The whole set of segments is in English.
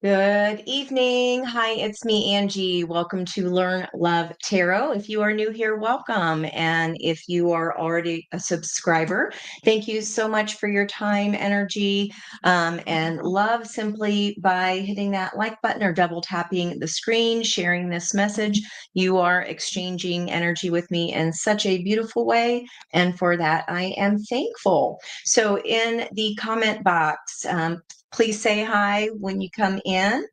Good evening. Hi, it's me, Angie. Welcome to Learn Love Tarot. If you are new here, welcome. And if you are already a subscriber, thank you so much for your time, energy, and love simply by hitting that like button or double tapping the screen, sharing this message. You are exchanging energy with me in such a beautiful way. And for that, I am thankful. So in the comment box, please say hi when you come in.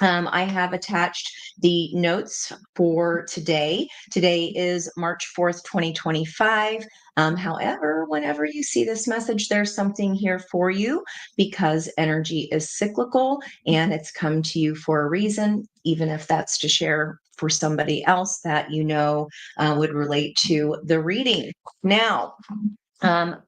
I have attached the notes for today. Today is March 4th, 2025. However, whenever you see this message, there's something here for you because energy is cyclical and it's come to you for a reason, even if that's to share for somebody else that would relate to the reading. Now,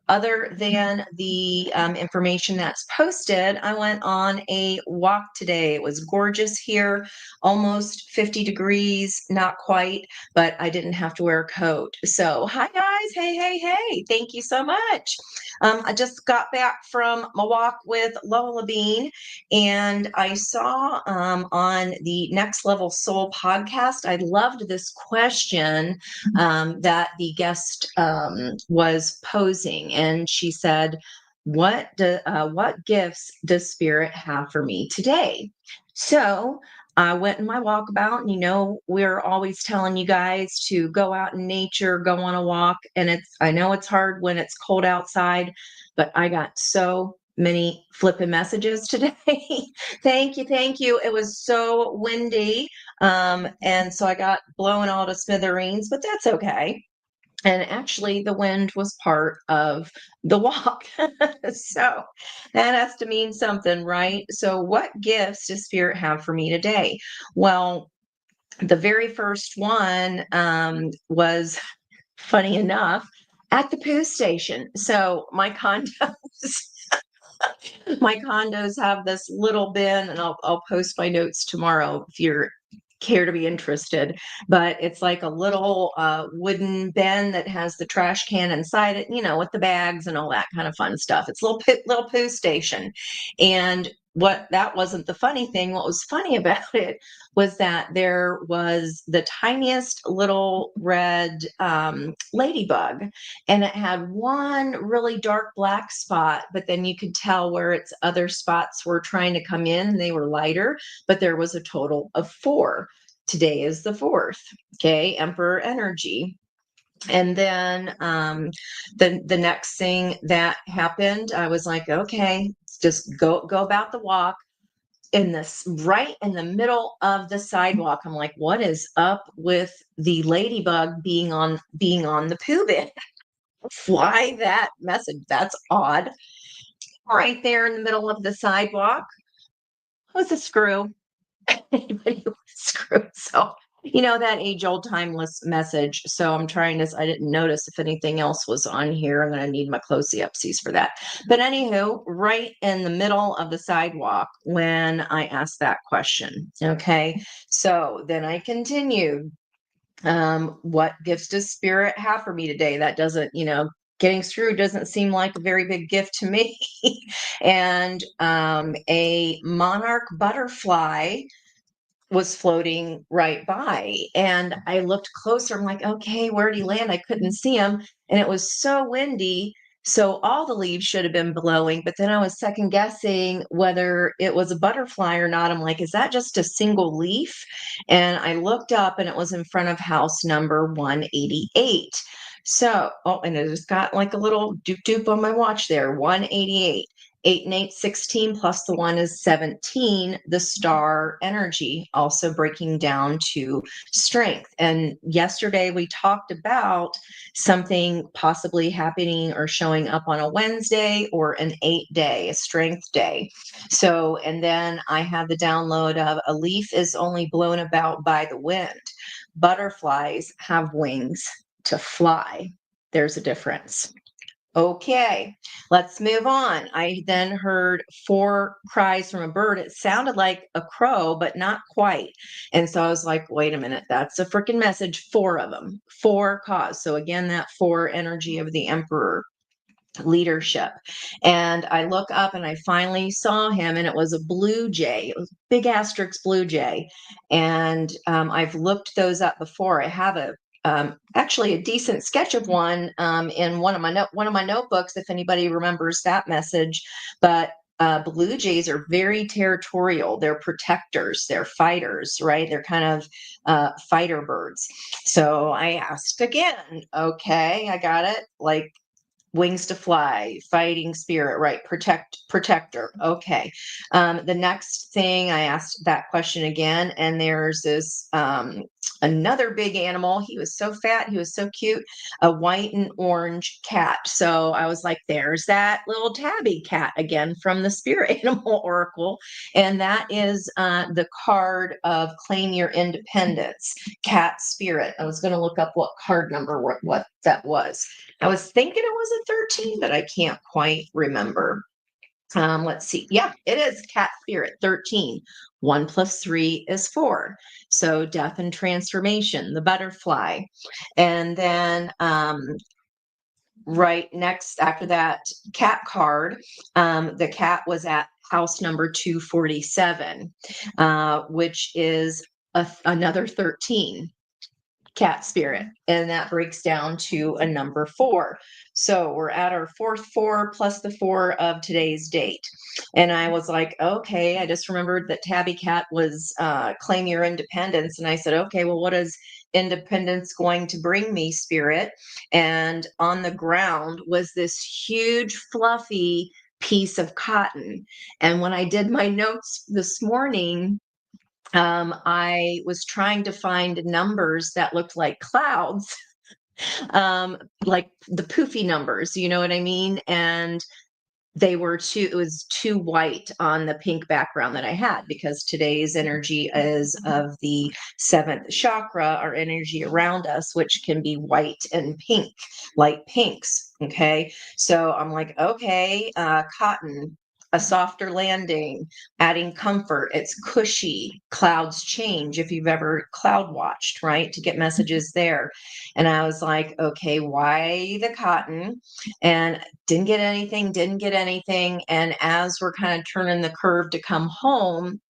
other than the information that's posted, I went on a walk today. It was gorgeous here, almost 50 degrees, not quite, but I didn't have to wear a coat. So, hi guys. Hey, hey, hey. Thank you so much. I just got back from my walk with Lola Bean, and I saw on the Next Level Soul podcast, I loved this question that the guest was posing, and she said, what gifts does spirit have for me today? So I went in my walkabout, and we're always telling you guys to go out in nature, go on a walk. And I know it's hard when it's cold outside, but I got so many flipping messages today. Thank you. Thank you. It was so windy. And so I got blown all to smithereens, but that's okay. And actually, the wind was part of the walk. So that has to mean something, right? So, what gifts does Spirit have for me today? Well, the very first one was funny enough at the poo station. So, my condos have this little bin, and I'll post my notes tomorrow if you're care to be interested, but it's like a little wooden bin that has the trash can inside it, with the bags and all that kind of fun stuff. It's a little poo station. And that wasn't the funny thing. What was funny about it was that there was the tiniest little red ladybug, and it had one really dark black spot, but then you could tell where its other spots were trying to come in, and they were lighter, but there was a total of 4. Today is the 4th. Okay, Emperor energy. And then the next thing that happened, I was like, okay, just go about the walk. In this, right in the middle of the sidewalk, I'm like, what is up with the ladybug being on the poo bin? Fly that message. That's odd. Right there in the middle of the sidewalk was a screw. Anybody with a screw. So, that age old timeless message. So I'm trying this. I didn't notice if anything else was on here. I'm going to need my closey-upsies for that. But anywho, right in the middle of the sidewalk when I asked that question. Okay. So then I continued. What gifts does spirit have for me today? That doesn't, getting screwed doesn't seem like a very big gift to me. And a monarch butterfly was floating right by, and I looked closer. I'm like, okay, where'd he land? I couldn't see him, and it was so windy, so all the leaves should have been blowing, but then I was second guessing whether it was a butterfly or not. I'm like, is that just a single leaf? And I looked up, and it was in front of house number 188. So, and it just got like a little doop doop on my watch there, 188. 8 and 8, 16, plus the 1 is 17, the star energy, also breaking down to strength. And yesterday we talked about something possibly happening or showing up on a Wednesday or an 8-day, a strength day. So, and then I had the download of a leaf is only blown about by the wind. Butterflies have wings to fly. There's a difference. Okay, let's move on. I then heard 4 cries from a bird. It sounded like a crow, but not quite. And so I was like, wait a minute, that's a freaking message. 4 of them, 4 caws. So again, that 4 energy of the emperor. leadership. And I look up and I finally saw him, and it was a blue jay. It was a big asterisk blue jay. And I've looked those up before. I have actually a decent sketch of one in one of my notebooks, if anybody remembers that message. But blue jays are very territorial. They're protectors. They're fighters, right? They're kind of fighter birds. So I asked again. Okay, I got it. Like, wings to fly, fighting spirit, right? Protector. Okay. The next thing, I asked that question again, and there's this another big animal. He was so fat, he was so cute, a white and orange cat. So I was like, there's that little tabby cat again from the Spirit Animal Oracle. And that is the card of Claim Your Independence, Cat Spirit. I was going to look up what card number, what that was. I was thinking it was a 13, but I can't quite remember. Let's see. Yeah, it is Cat Spirit 13. 1 + 3 is 4. So death and transformation, the butterfly. And then right next after that cat card, the cat was at house number 247, which is another 13. Cat spirit, and that breaks down to a number 4. So we're at our fourth 4 plus the 4 of today's date. And I was like, okay, I just remembered that tabby cat was claim your independence. And I said, okay, well, what is independence going to bring me, spirit? And on the ground was this huge fluffy piece of cotton. And when I did my notes this morning, I was trying to find numbers that looked like clouds, like the poofy numbers, you know what I mean? And it was too white on the pink background that I had, because today's energy is of the 7th chakra, our energy around us, which can be white and pink, light pinks. Okay. So I'm like, okay, cotton, a softer landing, adding comfort. It's cushy. Clouds change, if you've ever cloud watched, right? To get messages there. And I was like, okay, why the cotton? And didn't get anything. And as we're kind of turning the curve to come home,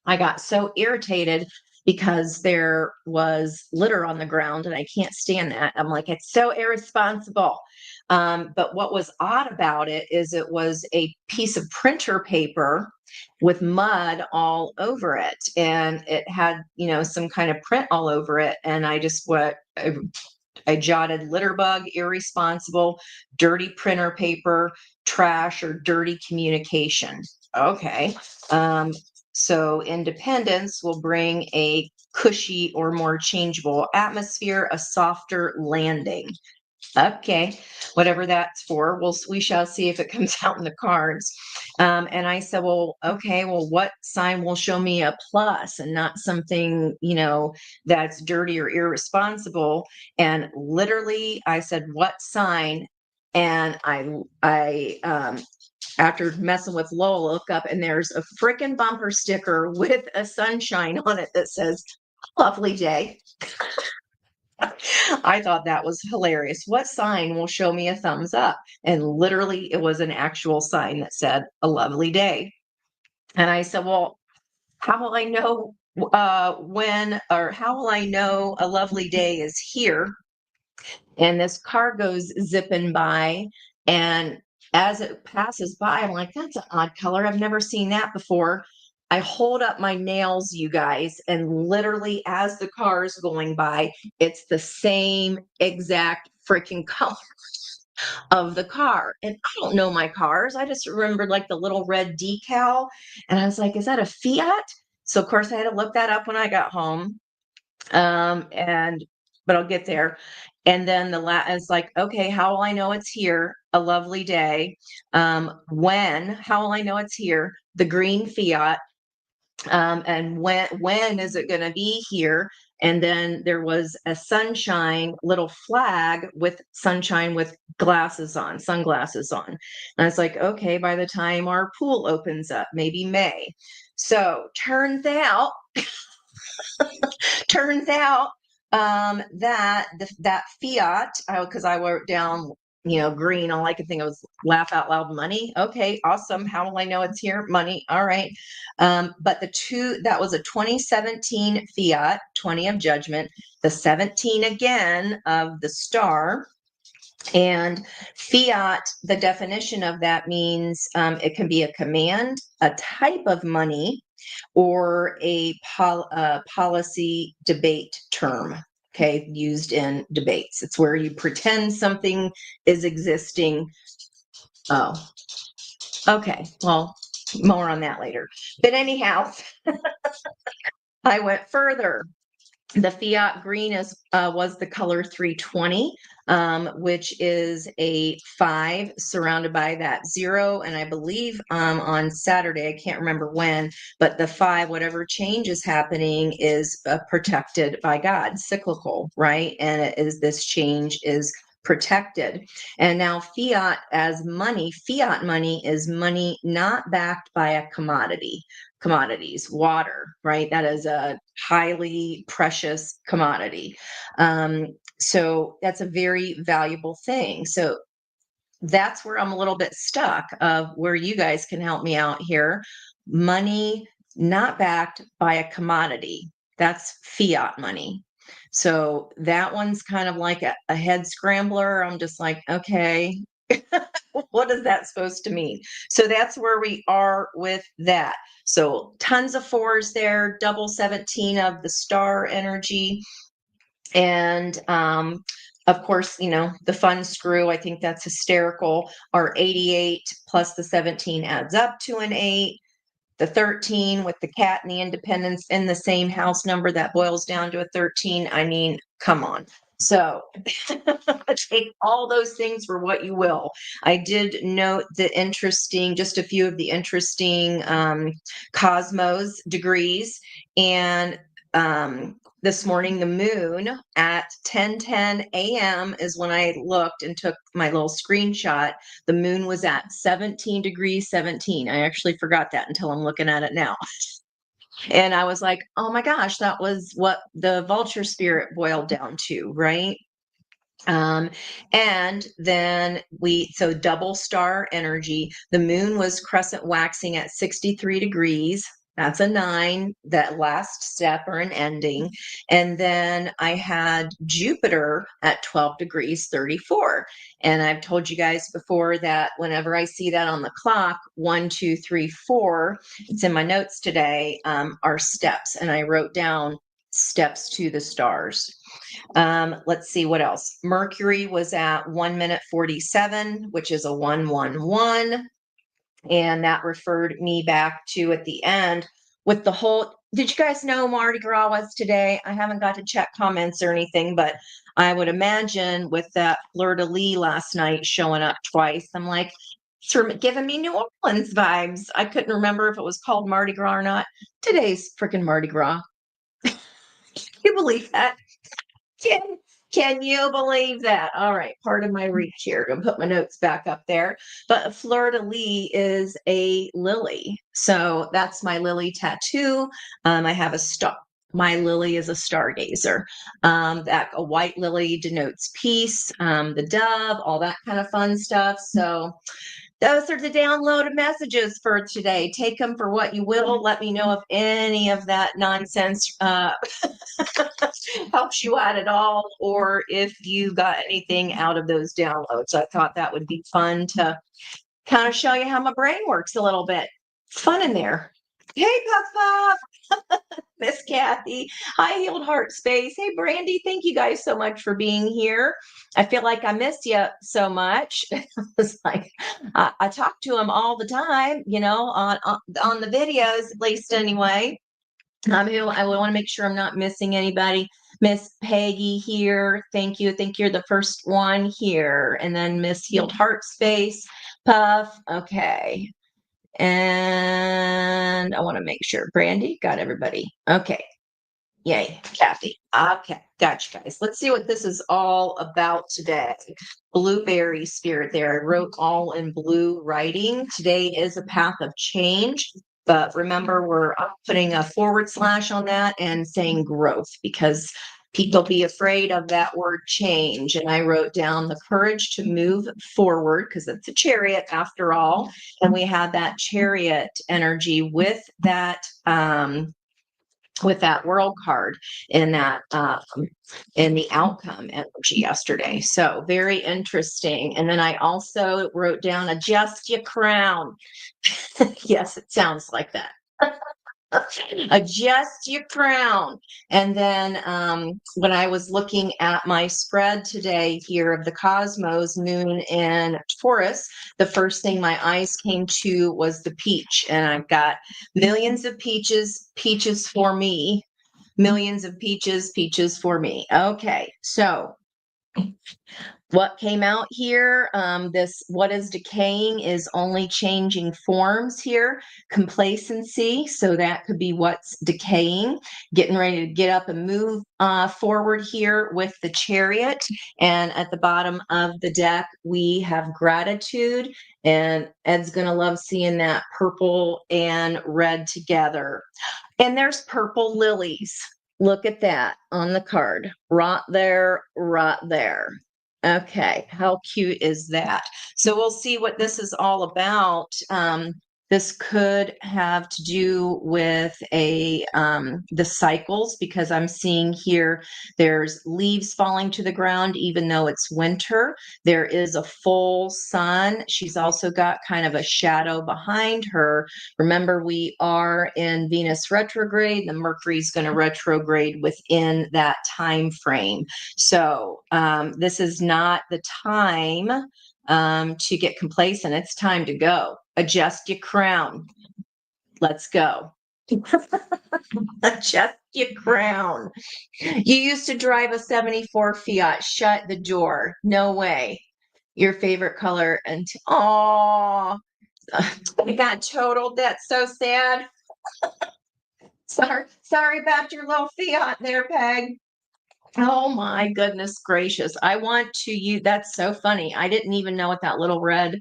I got so irritated because there was litter on the ground, and I can't stand that. I'm like, it's so irresponsible. But what was odd about it is it was a piece of printer paper with mud all over it, and it had, some kind of print all over it. And I jotted litter bug, irresponsible, dirty printer paper, trash, or dirty communication. Okay. So independence will bring a cushy or more changeable atmosphere, a softer landing. Okay, whatever that's for, we shall see if it comes out in the cards. And I said, well, okay, well, what sign will show me a plus and not something, that's dirty or irresponsible? And literally, I said, what sign? And after messing with Lowell, look up, and there's a freaking bumper sticker with a sunshine on it that says, "Lovely day." I thought that was hilarious. What sign will show me a thumbs up? And literally, it was an actual sign that said, "A lovely day." And I said, well, how will I know how will I know a lovely day is here? And this car goes zipping by, and as it passes by, I'm like, that's an odd color. I've never seen that before. I hold up my nails, you guys, and literally, as the car is going by, it's the same exact freaking color of the car. And I don't know my cars. I just remembered like the little red decal. And I was like, is that a Fiat? So of course I had to look that up when I got home. And but I'll get there. And then is like, okay, how will I know it's here? A lovely day. How will I know it's here? The green Fiat. And when is it going to be here? And then there was a sunshine little flag with sunshine with sunglasses on. And I was like, okay, by the time our pool opens up, maybe May. So turns out that that Fiat, because I wrote down green. All I could think of was laugh out loud money. Okay, awesome. How will I know it's here? Money. All right. But that was a 2017 fiat, 20 of judgment, the 17 again of the star. And fiat, the definition of that means it can be a command, a type of money, or a policy debate term. Okay, used in debates. It's where you pretend something is existing. Oh, okay. Well, more on that later. But anyhow, I went further. The fiat green was the color 320, which is a 5 surrounded by that 0. And I believe on Saturday, I can't remember when, but the 5, whatever change is happening, is protected by God, cyclical, right? And this change is protected. And now fiat money is money not backed by a commodities, water, right? That is a highly precious commodity. So that's a very valuable thing. So that's where I'm a little bit stuck of where you guys can help me out here. Money not backed by a commodity. That's fiat money. So that one's kind of like a head scrambler. I'm just like, okay, what is that supposed to mean? So that's where we are with that. So tons of 4s there, double 17 of the star energy. And of course, the fun screw, I think that's hysterical. Our 88 plus the 17 adds up to an 8. The 13 with the cat and the independence in the same house number, that boils down to a 13. I mean, come on. So take all those things for what you will. I did note just a few of the interesting cosmos degrees. And this morning, the moon at 10:10 a.m. is when I looked and took my little screenshot. The moon was at 17 degrees 17. I actually forgot that until I'm looking at it now. And I was like, oh my gosh, that was what the vulture spirit boiled down to, right? And then so double star energy, the moon was crescent waxing at 63 degrees. That's a 9, that last step or an ending. And then I had Jupiter at 12 degrees 34. And I've told you guys before that whenever I see that on the clock, 1, 2, 3, 4, it's in my notes today, are steps. And I wrote down steps to the stars. Let's see what else. Mercury was at 1 minute 47, which is a 111. And that referred me back to at the end with the whole. Did you guys know Mardi Gras was today? I haven't got to check comments or anything, but I would imagine with that fleur de lis last night showing up twice, I'm like, it's giving me New Orleans vibes. I couldn't remember if it was called Mardi Gras or not. Today's freaking Mardi Gras. Can you believe that? Can you believe that? All right, part of my reach here. I'm gonna put my notes back up there. But fleur de lis is a lily, so that's my lily tattoo. I have a star. My lily is a stargazer. That a white lily denotes peace, the dove, all that kind of fun stuff. So those are the downloaded messages for today. Take them for what you will. Let me know if any of that nonsense helps you out at all, or if you got anything out of those downloads. I thought that would be fun to kind of show you how my brain works a little bit. It's fun in there. Hey, Puff Puff. Miss Kathy. High Healed Heart Space. Hey, Brandy. Thank you guys so much for being here. I feel like I missed you so much. It's like I talk to them all the time, on the videos, at least anyway. I want to make sure I'm not missing anybody. Miss Peggy here. Thank you. I think you're the first one here. And then Miss Healed Heart Space. Puff. Okay. And I want to make sure. Brandy, got everybody. Okay. Yay. Kathy. Okay. Gotcha, guys. Let's see what this is all about today. Blueberry spirit there. I wrote all in blue writing. Today is a path of change. But remember, we're putting a / on that and saying growth, because People be afraid of that word change. And I wrote down the courage to move forward because it's a chariot after all. And we had that chariot energy with that world card in that in the outcome energy yesterday. So very interesting. And then I also wrote down adjust your crown. Yes, it sounds like that. Adjust your crown. And then when I was looking at my spread today here of the cosmos, moon in Taurus, the first thing my eyes came to was the peach. And I've got millions of peaches, peaches for me, millions of peaches, peaches for me. Okay, so what came out here, this what is decaying is only changing forms here. Complacency, so that could be what's decaying. Getting ready to get up and move forward here with the chariot. And at the bottom of the deck, we have gratitude. And Ed's going to love seeing that purple and red together. And there's purple lilies. Look at that on the card. Right there, right there. Okay, how cute is that? So we'll see what this is all about. This could have to do with the cycles, because I'm seeing here there's leaves falling to the ground even though it's winter. There is a full sun. She's also got kind of a shadow behind her. Remember, we are in Venus retrograde. The Mercury's going to retrograde within that time frame. So this is not the time to get complacent. It's time to go. Adjust your crown. Let's go. Adjust your crown. You used to drive a 74 Fiat. Shut the door. No way. Your favorite color. And oh, I got totaled. That's so sad. Sorry about your little Fiat there, Peg. Oh my goodness gracious. I want to use, that's so funny. I didn't even know what that little red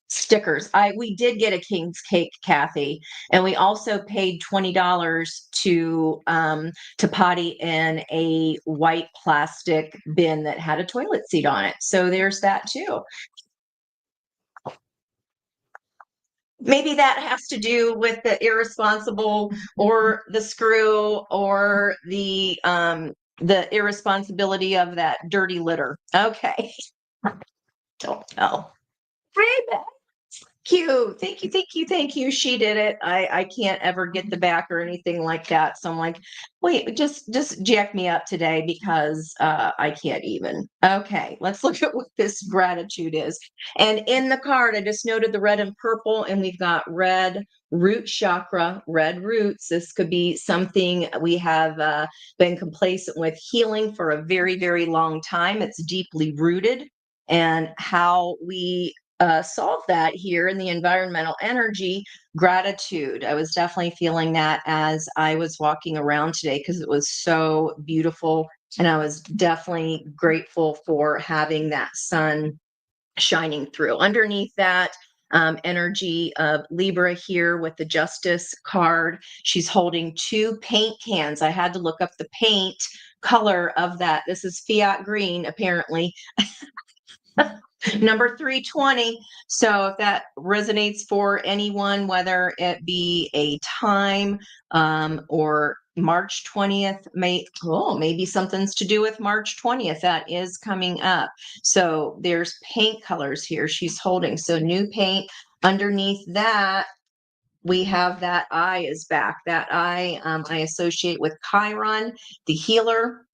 stickers. We did get a King's Cake, Kathy, and we also paid $20 to potty in a white plastic bin that had a toilet seat on it. So there's that too. Maybe that has to do with the irresponsible or the screw or the irresponsibility of that dirty litter. Okay. Don't know. Hey, Beth. Cute. Thank you, thank you, thank you. She did it. I can't ever get the back or anything like that. So I'm like, wait, just jack me up today because I can't even. Okay, let's look at what this gratitude is. And in the card, I just noted the red and purple, and we've got red root chakra, red roots. This could be something we have been complacent with, healing for a very, very long time. It's deeply rooted. And how we solve that here in the environmental energy, gratitude. I was definitely feeling that as I was walking around today because it was so beautiful. And I was definitely grateful for having that sun shining through. Underneath that, energy of Libra here with the Justice card. She's holding two paint cans. I had to look up the paint color of that. This is Fiat green, apparently. Number 320. So if that resonates for anyone, whether it be a time or March 20th, maybe something's to do with March 20th. That is coming up. So there's paint colors here she's holding. So new paint. Underneath that, we have that eye is back. That eye I associate with Chiron, the healer.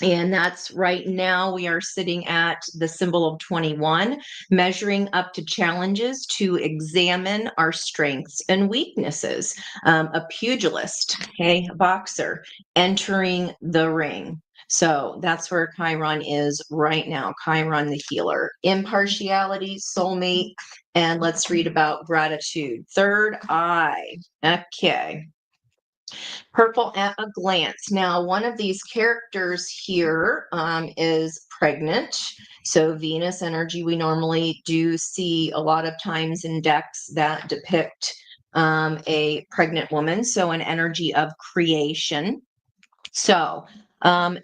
And that's right now we are sitting at the symbol of 21, measuring up to challenges to examine our strengths and weaknesses. A pugilist, okay, a boxer, entering the ring. So that's where Chiron is right now. Chiron, the healer. Impartiality, soulmate, and let's read about gratitude. Third eye. Okay. Purple at a glance. Now, one of these characters here is pregnant. So Venus energy, we normally do see a lot of times in decks that depict a pregnant woman. So an energy of creation. So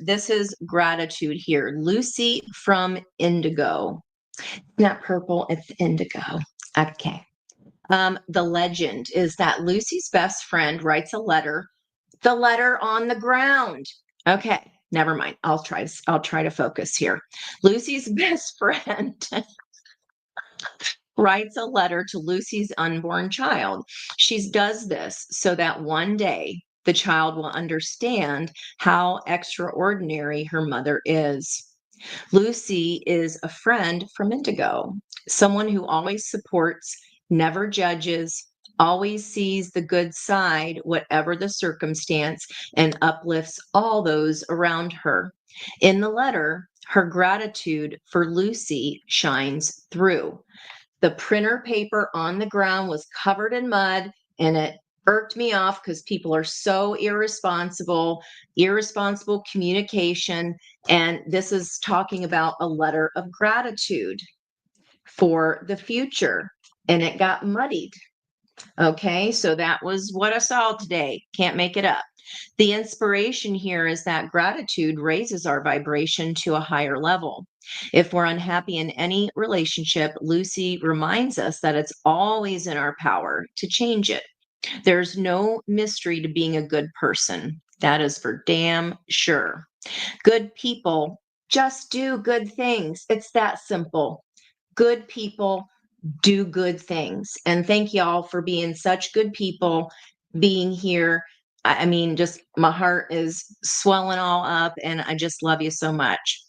This is gratitude here. Lucy from Indigo. Not purple, it's indigo. Okay. The legend is that Lucy's best friend writes a letter, the letter on the ground. Okay, never mind. I'll try to focus here. Lucy's best friend writes a letter to Lucy's unborn child. She does this so that one day the child will understand how extraordinary her mother is. Lucy is a friend from Indigo, someone who always supports, never judges, always sees the good side, whatever the circumstance, and uplifts all those around her. In the letter, her gratitude for Lucy shines through. The printer paper on the ground was covered in mud, and it irked me off because people are so irresponsible communication. And this is talking about a letter of gratitude for the future, and it got muddied. Okay, so that was what I saw today. Can't make it up. The inspiration here is that gratitude raises our vibration to a higher level. If we're unhappy in any relationship, Lucy reminds us that it's always in our power to change it. There's no mystery to being a good person. That is for damn sure. Good people just do good things. It's that simple. Good people do good things. And thank y'all for being such good people, being here. I mean, just my heart is swelling all up, and I just love you so much.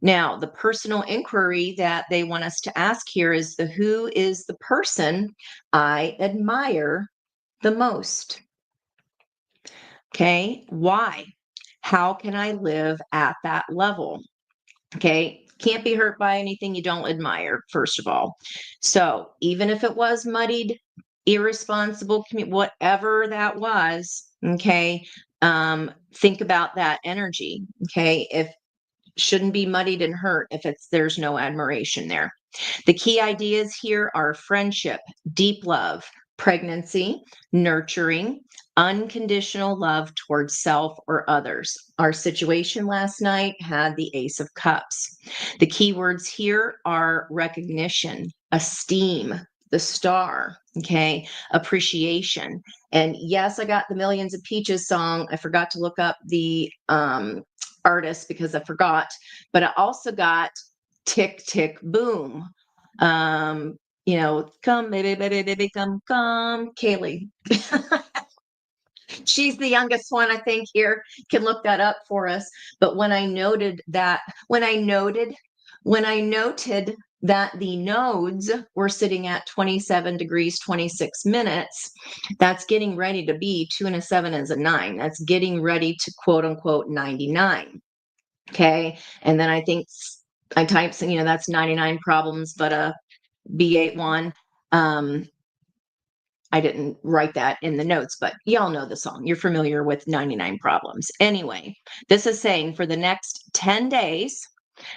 Now, the personal inquiry that they want us to ask here is who is the person I admire the most? Okay, why? How can I live at that level? Okay, can't be hurt by anything you don't admire, first of all. So even if it was muddied, irresponsible, whatever that was, okay, think about that energy. Okay, if shouldn't be muddied and hurt if there's no admiration there. The key ideas here are friendship, deep love, pregnancy, nurturing, unconditional love towards self or others. Our situation last night had the Ace of Cups. The key words here are recognition, esteem, the star, okay, appreciation. And yes, I got the Millions of Peaches song. I forgot to look up the artist because I forgot, but I also got Tick Tick Boom. Come baby, baby, baby, come, Kaylee. She's the youngest one, I think, here. Can look that up for us. But when I noted that the nodes were sitting at 27 degrees, 26 minutes, that's getting ready to be 2 and a 7 is a 9. That's getting ready to quote unquote 99. Okay. And then I think I typed, that's 99 problems, but a B81. I didn't write that in the notes, but y'all know the song. You're familiar with 99 Problems. Anyway, this is saying for the next 10 days,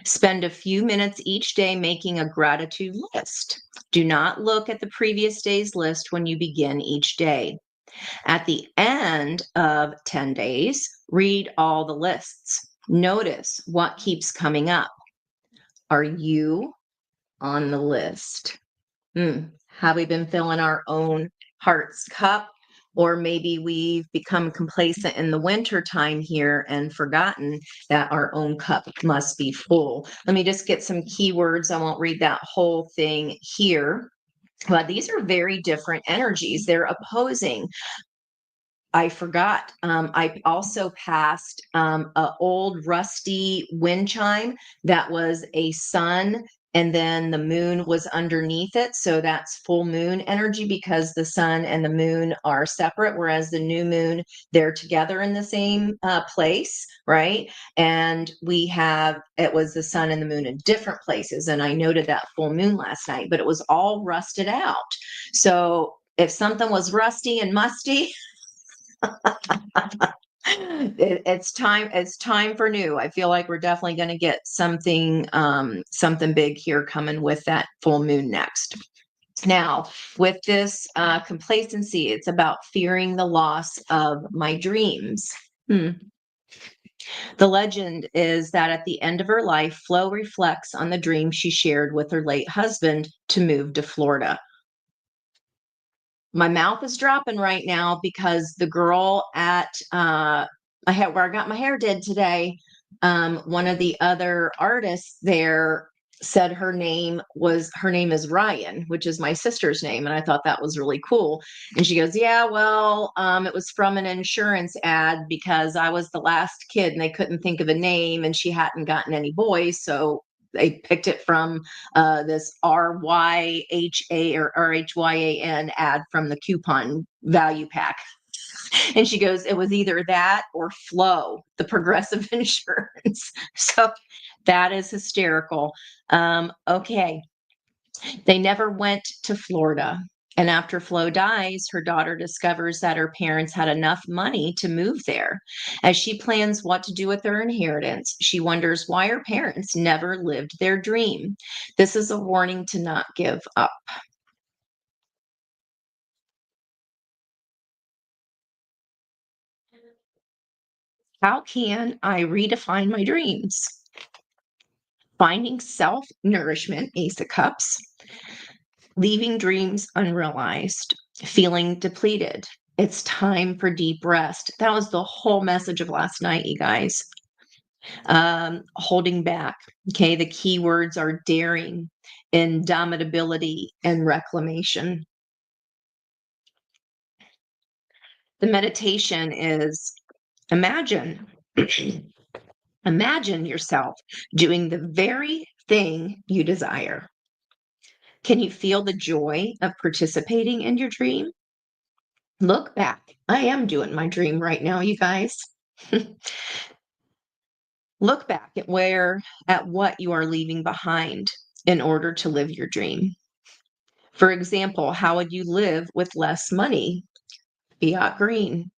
spend a few minutes each day making a gratitude list. Do not look at the previous day's list when you begin each day. At the end of 10 days, read all the lists. Notice what keeps coming up. Are you on the list? Have we been filling our own heart's cup? Or maybe we've become complacent in the winter time here and forgotten that our own cup must be full. Let me just get some keywords. I won't read that whole thing here, but these are very different energies. They're opposing. I forgot. I also passed an old rusty wind chime that was a sun, and then the moon was underneath it. So that's full moon energy because the sun and the moon are separate, whereas the new moon, they're together in the same place, right? And it was the sun and the moon in different places. And I noted that full moon last night, but it was all rusted out. So if something was rusty and musty, it's time for new. I feel like we're definitely going to get something big here coming with that full moon next. Now, with this complacency, it's about fearing the loss of my dreams. The legend is that at the end of her life, Flo reflects on the dream she shared with her late husband to move to Florida. My mouth is dropping right now because the girl at where I got my hair did today, one of the other artists there said her name is Ryan, which is my sister's name, and I thought that was really cool. And she goes, "Yeah, well, it was from an insurance ad because I was the last kid and they couldn't think of a name, and she hadn't gotten any boys, so they picked it from this RYHA or RHYAN ad from the coupon value pack." And she goes, "It was either that or Flow, the Progressive Insurance." So that is hysterical. Okay. They never went to Florida. And after Flo dies, her daughter discovers that her parents had enough money to move there. As she plans what to do with her inheritance, she wonders why her parents never lived their dream. This is a warning to not give up. How can I redefine my dreams? Finding self nourishment, Ace of Cups, leaving dreams unrealized, feeling depleted. It's time for deep rest. That was the whole message of last night, you guys. Holding back. Okay. The key words are daring, indomitability, and reclamation. The meditation is imagine. Imagine yourself doing the very thing you desire. Can you feel the joy of participating in your dream? Look back. I am doing my dream right now, you guys. Look back at what you are leaving behind in order to live your dream. For example, how would you live with less money? Fiat green.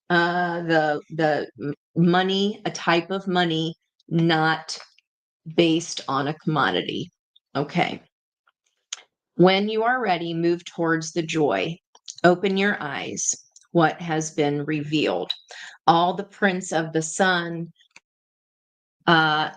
The money, a type of money not based on a commodity. Okay. When you are ready, move towards the joy. Open your eyes. What has been revealed? All the prints of the sun,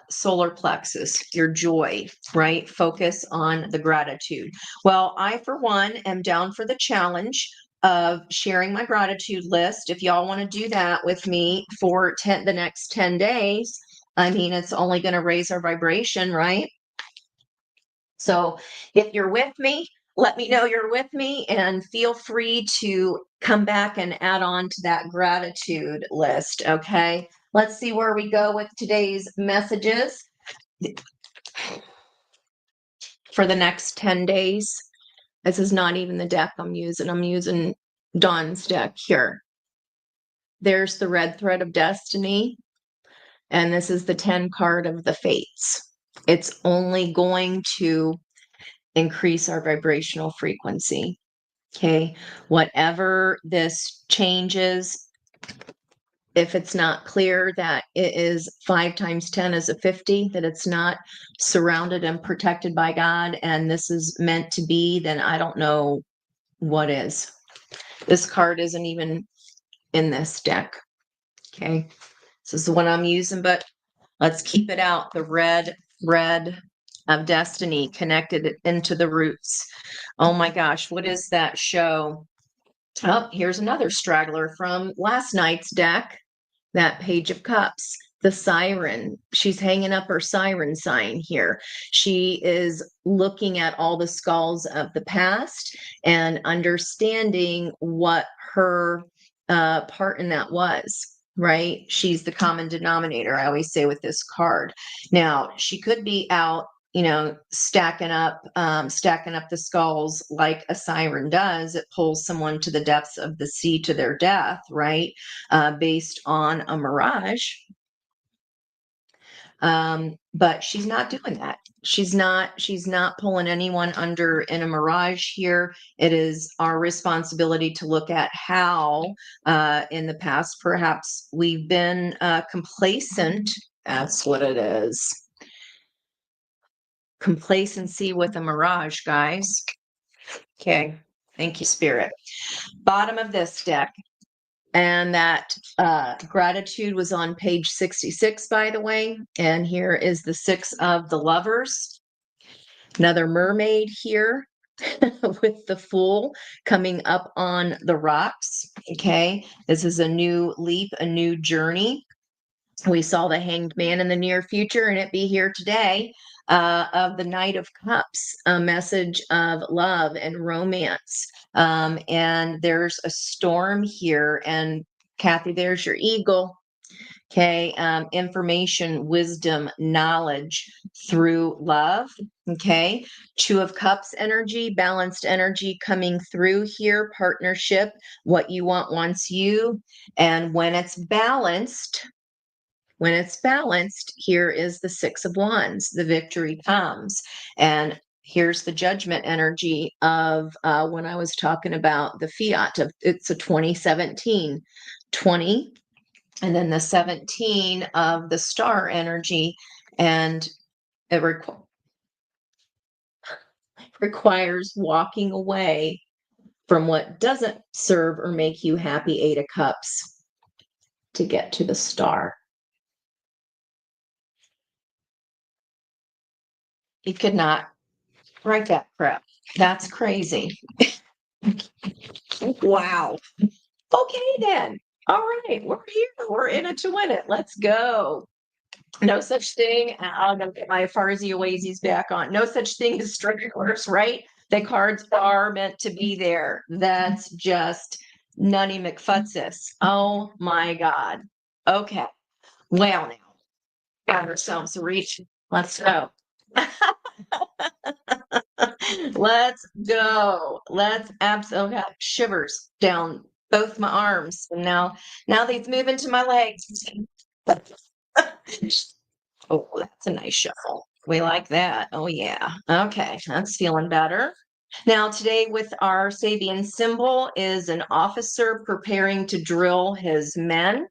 solar plexus, your joy, right? Focus on the gratitude. Well, I, for one, am down for the challenge of sharing my gratitude list. If y'all want to do that with me for the next 10 days, I mean, it's only going to raise our vibration, right? So if you're with me, let me know you're with me and feel free to come back and add on to that gratitude list. Okay. Let's see where we go with today's messages for the next 10 days. This is not even the deck I'm using. I'm using Dawn's deck here. There's the red thread of destiny. And this is the 10 card of the fates. It's only going to increase our vibrational frequency. Okay. Whatever this changes, if it's not clear that it is 5 times 10 is a 50, that it's not surrounded and protected by God, and this is meant to be, then I don't know what is. This card isn't even in this deck. Okay. This is the one I'm using, but let's keep it out. The red of destiny connected it into the roots. Oh my gosh, what is that show? Oh, here's another straggler from last night's deck. That Page of Cups, the siren. She's hanging up her siren sign here. She is looking at all the skulls of the past and understanding what her part in that was. Right? She's the common denominator, I always say with this card. Now, she could be out, stacking up the skulls like a siren does. It pulls someone to the depths of the sea to their death, right? Based on a mirage. But she's not doing that. She's not pulling anyone under in a mirage here. It is our responsibility to look at how in the past perhaps we've been complacent. That's what it is. Complacency with a mirage, guys. Okay. Thank you, Spirit. Bottom of this deck. And that gratitude was on page 66, by the way. And here is the Six of the Lovers. Another mermaid here with the Fool coming up on the rocks. Okay. This is a new leap, a new journey. We saw the Hanged Man in the near future, and it be here today, of the Knight of Cups, a message of love and romance. And there's a storm here. And Kathy, there's your eagle. Okay. Information, wisdom, knowledge through love. Okay. Two of Cups energy, balanced energy coming through here, partnership, what you want wants you. And when it's balanced, here is the Six of Wands. The victory comes. And here's the Judgment energy of when I was talking about the fiat. It's a 2017. 20, and then the 17 of the star energy. And it requires walking away from what doesn't serve or make you happy. Eight of Cups to get to the star. You could not write that crap. That's crazy. Wow. Okay, then. All right. We're here. We're in it to win it. Let's go. No such thing. I'm going to get my Farsi Oasis back on. No such thing as stragglers, right? The cards are meant to be there. That's just nutty McFutsis. Oh my God. Okay. Well, now, got ourselves a reach. Let's go. Let's go. Let's absolutely shivers down both my arms. And now they've moved into my legs. Oh, that's a nice shuffle. We like that. Oh, yeah. Okay, that's feeling better. Now, today with our Sabian symbol is an officer preparing to drill his men.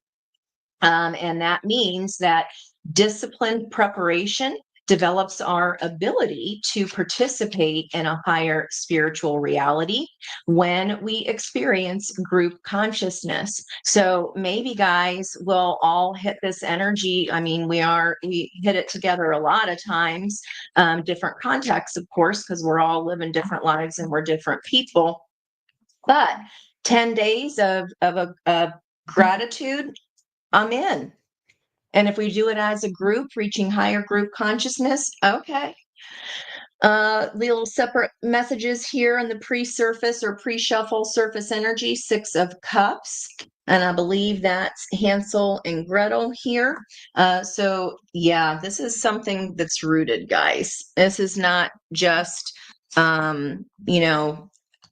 And that means that disciplined preparation develops our ability to participate in a higher spiritual reality when we experience group consciousness. So maybe guys will all hit this energy. I mean, we hit it together a lot of times, different contexts, of course, because we're all living different lives and we're different people. But 10 days of gratitude, I'm in. And if we do it as a group, reaching higher group consciousness, okay. Little separate messages here in the pre-surface or pre-shuffle surface energy, Six of Cups. And I believe that's Hansel and Gretel here. So yeah, this is something that's rooted, guys. This is not just,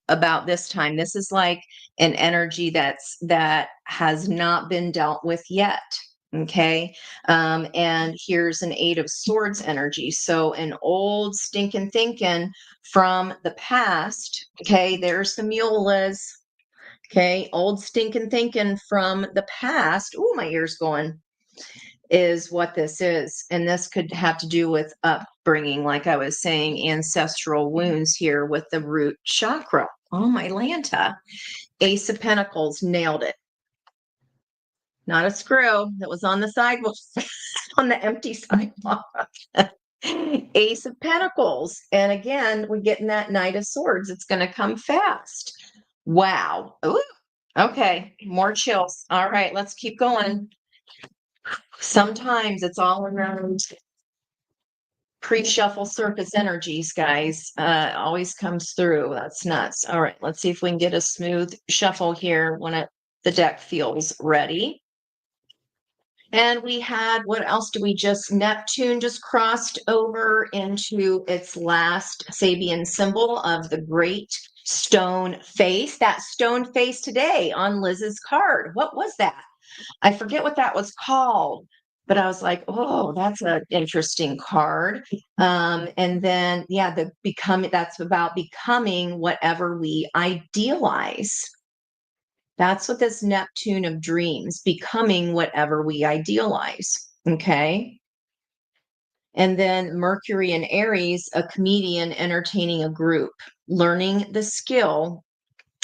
about this time. This is like an energy that has not been dealt with yet. Okay. And here's an Eight of Swords energy. So an old stinking thinking from the past. Okay. There's the mule, Liz. Okay. Old stinking thinking from the past. Oh, my ear's going. Is what this is. And this could have to do with upbringing, like I was saying, ancestral wounds here with the root chakra. Oh, my Lanta. Ace of Pentacles, nailed it. Not a screw that was on the sidewalk, on the empty sidewalk. Ace of Pentacles. And again, we're getting that Knight of Swords. It's going to come fast. Wow. Ooh. Okay. More chills. All right. Let's keep going. Sometimes it's all around pre-shuffle surface energies, guys. Always comes through. That's nuts. All right. Let's see if we can get a smooth shuffle here when the deck feels ready. And we had, what else do we Neptune just crossed over into its last Sabian symbol of the great stone face. That stone face today on Liz's card. What was that? I forget what that was called, but I was like, oh, that's an interesting card. And then, yeah, that's about becoming whatever we idealize. That's what this Neptune of dreams, becoming whatever we idealize. Okay. And then Mercury and Aries, a comedian entertaining a group, learning the skill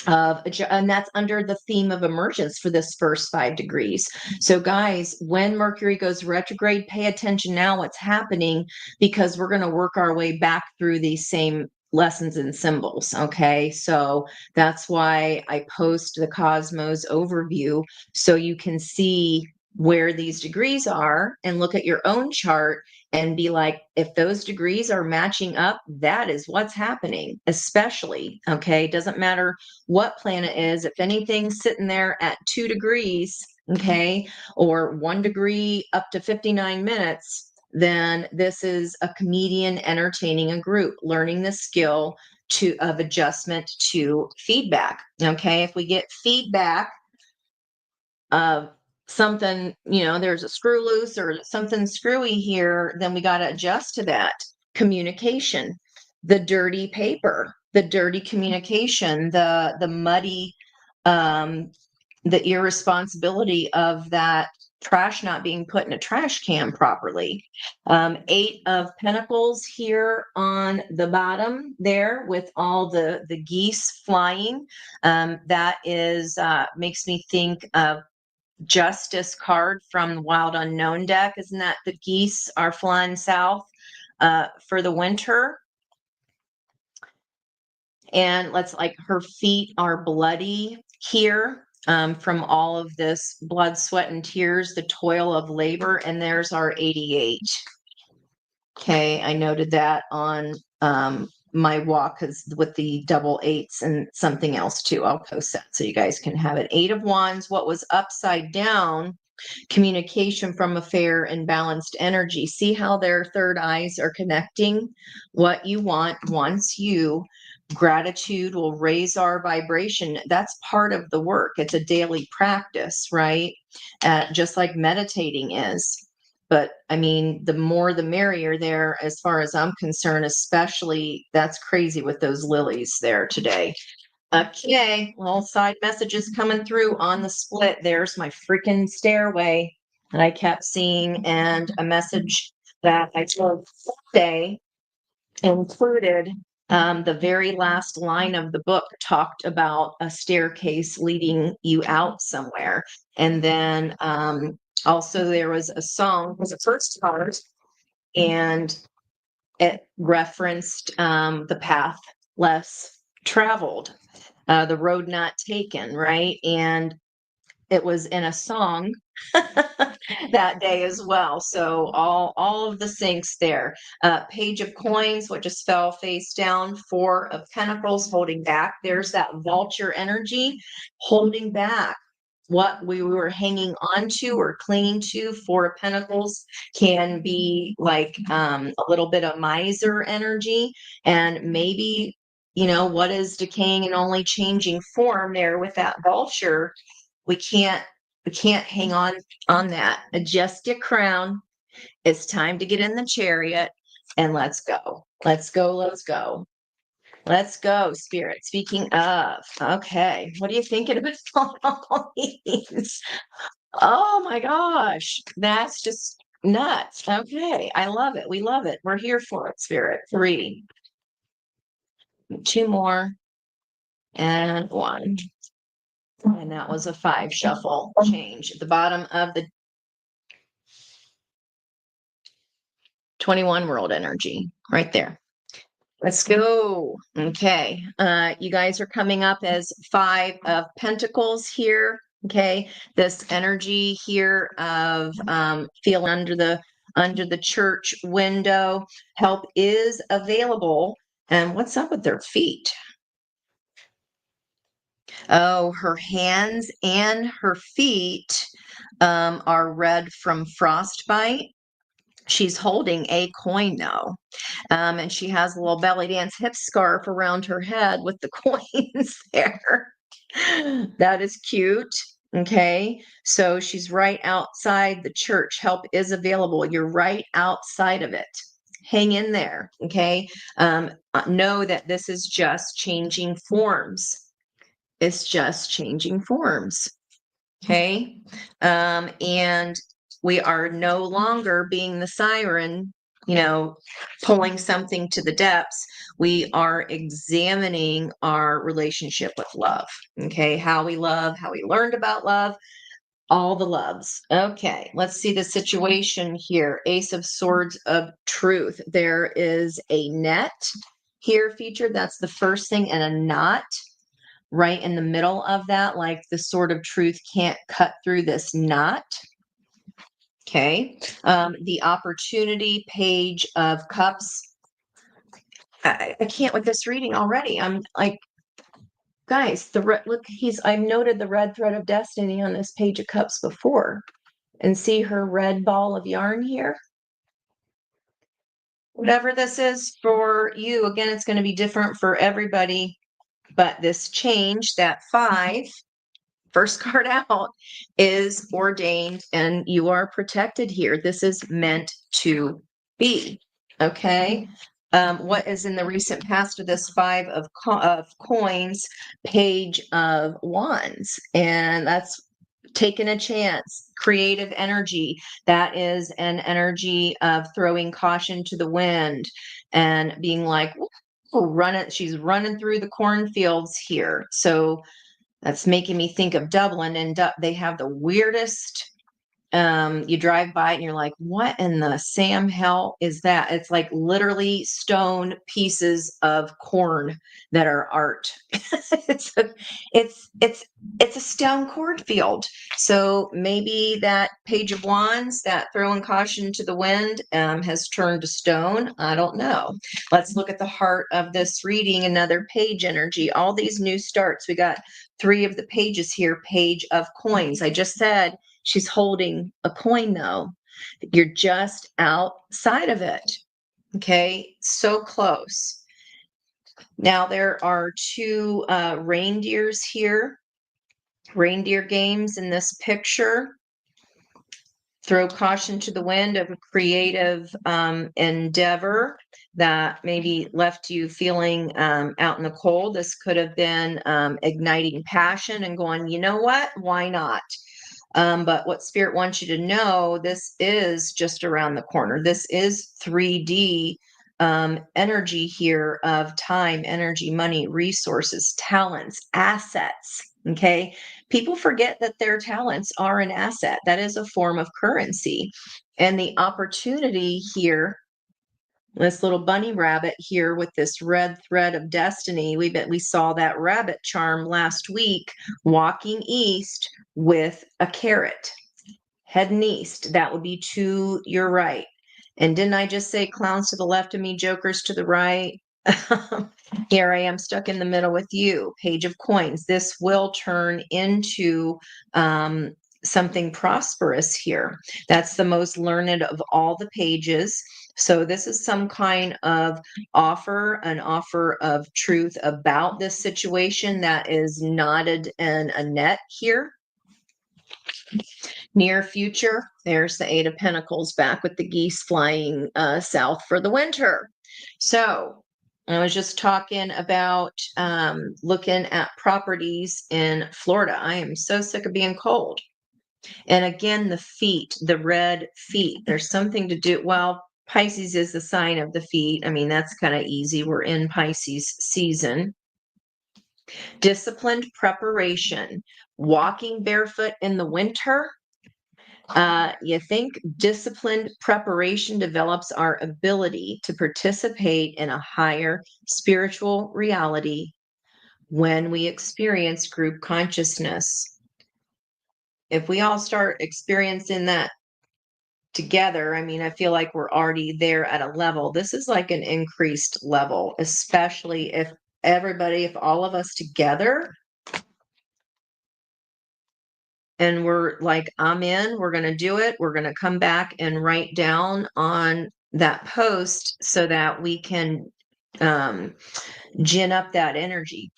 and that's under the theme of emergence for this first 5 degrees. So guys, when Mercury goes retrograde, pay attention now what's happening, because we're going to work our way back through these same lessons and symbols. Okay, so that's why I post the Cosmos overview, so you can see where these degrees are and look at your own chart and be like, if those degrees are matching up, that is what's happening, especially. Okay, doesn't matter what planet is. If anything's sitting there at 2 degrees, okay, or 1 degree up to 59 minutes, then this is a comedian entertaining a group, learning the skill of adjustment to feedback. Okay, if we get feedback of something, there's a screw loose or something screwy here, then we got to adjust to that. Communication, the dirty paper, the dirty communication, the muddy, the irresponsibility of that trash not being put in a trash can properly. 8 of Pentacles here on the bottom there with all the geese flying. That is makes me think of Justice card from the Wild Unknown deck. Isn't that the geese are flying south for the winter? And her feet are bloody here from all of this blood, sweat, and tears, the toil of labor. And there's our 88. Okay, I noted that on my walk with the double 8s and something else too. I'll post that so you guys can have it. 8 of Wands, what was upside down, communication from a fair and balanced energy. See how their third eyes are connecting? What you want once you. Gratitude will raise our vibration. That's part of the work. It's a daily practice, right? Just like meditating is. But I mean, the more the merrier there, as far as I'm concerned, especially that's crazy with those lilies there today. Okay, little side messages coming through on the split. There's my freaking stairway that I kept seeing, and a message that I told Sunday included the very last line of the book talked about a staircase leading you out somewhere. And then also there was a song, was the first part, and it referenced the path less traveled, the road not taken, right? And it was in a song that day as well. So all of the syncs there. Page of Coins, what just fell face down. 4 of Pentacles, holding back. There's that vulture energy, holding back what we were hanging on to or clinging to. 4 of Pentacles can be like a little bit of miser energy, and maybe what is decaying and only changing form there with that vulture. We can't hang on that. Adjust your crown. It's time to get in the chariot and let's go. Let's go. Let's go. Let's go, Spirit. Speaking of, okay, what are you thinking about all these? Oh my gosh, that's just nuts. Okay, I love it. We love it. We're here for it, Spirit. 3, 2 more, and 1. And that was a 5 shuffle change at the bottom of the 21 world energy right there. Let's go. Okay. You guys are coming up as 5 of Pentacles here. Okay. This energy here of feeling under the church window. Help is available. And what's up with their feet? Oh, her hands and her feet are red from frostbite. She's holding a coin though. And she has a little belly dance hip scarf around her head with the coins there. That is cute. Okay. So she's right outside the church. Help is available. You're right outside of it. Hang in there. Okay. Know that this is just changing forms. It's just changing forms. Okay. And we are no longer being the siren, pulling something to the depths. we are examining our relationship with love. Okay, how we love, how we learned about love, all the loves. Okay, let's see the situation here. Ace of Swords of Truth. There is a net here featured. That's the first thing, and a knot right in the middle of that, like the sword of truth can't cut through this knot. Okay. The opportunity, Page of Cups. I can't with this reading already. I'm like, guys, look, I've noted the red thread of destiny on this Page of Cups before. And see her red ball of yarn here? Whatever this is for you, again, it's going to be different for everybody. But this change, that 5, first card out, is ordained, and you are protected here. This is meant to be. Okay. What is in the recent past of this 5 of coins? Page of Wands, and that's taking a chance. Creative energy. That is an energy of throwing caution to the wind and being like, run it. She's running through the cornfields here. So that's making me think of Dublin, and they have the weirdest. You drive by and you're like, what in the Sam hell is that? It's like literally stone pieces of corn that are art. it's a stone cornfield. So maybe that Page of Wands, that throwing caution to the wind, has turned to stone. I don't know. Let's look at the heart of this reading. Another page energy. All these new starts. We got 3 of the pages here. Page of coins. I just said she's holding a coin, though. You're just outside of it. Okay, so close. Now there are 2 reindeers here. Reindeer games in this picture. Throw caution to the wind of a creative endeavor that maybe left you feeling out in the cold. This could have been igniting passion and going, you know what? Why not? But what Spirit wants you to know, this is just around the corner. This is 3D energy here of time, energy, money, resources, talents, assets. Okay. People forget that their talents are an asset. That is a form of currency. And the opportunity here, this little bunny rabbit here with this red thread of destiny. We saw that rabbit charm last week, walking east with a carrot, heading east. That would be to your right. And didn't I just say clowns to the left of me, jokers to the right? Here I am stuck in the middle with you. Page of coins. This will turn into something prosperous here. That's the most learned of all the pages. So this is some kind of an offer of truth about this situation that is knotted in a net here. Near future, there's the 8 of Pentacles back with the geese flying south for the winter. So I was just talking about looking at properties in Florida. I am so sick of being cold. And again, the feet, the red feet, there's something to do. Well, Pisces is the sign of the feet. I mean, that's kind of easy. We're in Pisces season. Disciplined preparation, walking barefoot in the winter. You think disciplined preparation develops our ability to participate in a higher spiritual reality when we experience group consciousness. If we all start experiencing that together, I mean, I feel like we're already there at a level. This is like an increased level, especially if all of us together, and we're like, I'm in, we're going to do it. We're going to come back and write down on that post so that we can gin up that energy.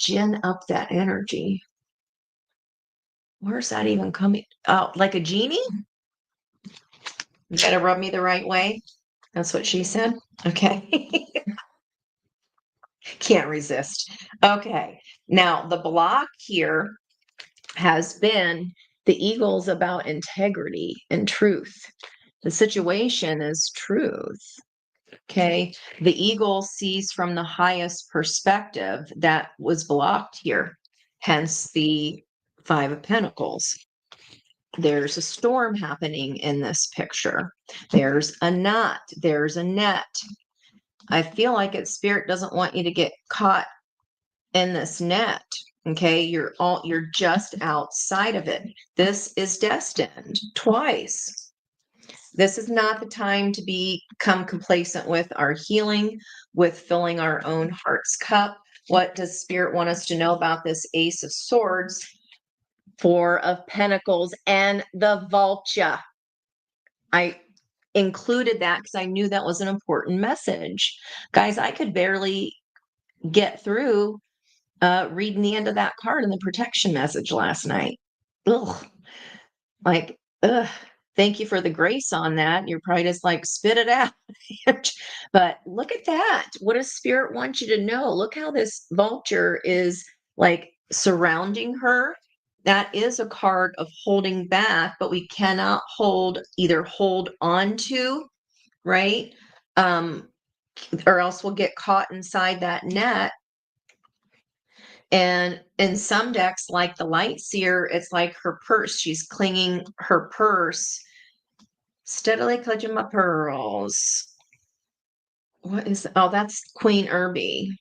Where's that even coming? Oh, like a genie? You got to rub me the right way. That's what she said. Okay. Can't resist. Okay. Now, the block here has been the eagle's about integrity and truth. The situation is truth. Okay. The eagle sees from the highest perspective that was blocked here, hence the Five of Pentacles. There's a storm happening in this picture. There's a knot. There's a net. I feel like Spirit doesn't want you to get caught in this net. Okay, you're just outside of it. This is destined twice. This is not the time to become complacent with our healing, with filling our own heart's cup. What does Spirit want us to know about this Ace of Swords, Four of Pentacles, and the Vulture? I included that because I knew that was an important message. Guys, I could barely get through reading the end of that card in the protection message last night. Ugh. Like, ugh. Thank you for the grace on that. You're probably just like, spit it out. But look at that. What does Spirit want you to know? Look how this vulture is like surrounding her. That is a card of holding back, but we cannot either hold on to, right? Or else we'll get caught inside that net. And in some decks, like the Light Seer, it's like her purse. She's clinging her purse, steadily clutching my pearls. What is, oh, that's Queen Irby.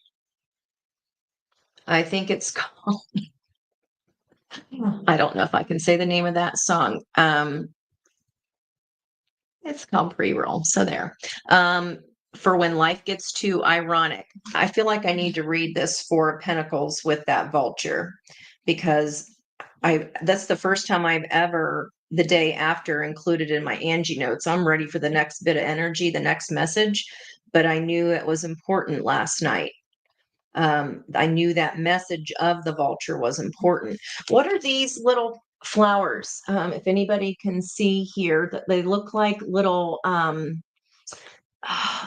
I think it's called, I don't know if I can say the name of that song. It's called Pre-Roll. So there. For when life gets too ironic. I feel like I need to read this Four of Pentacles with that vulture, because that's the first time I've ever, the day after, included in my Angi-Notes. I'm ready for the next bit of energy, the next message, but I knew it was important last night. I knew that message of the vulture was important. What are these little flowers? If anybody can see here, that they look like little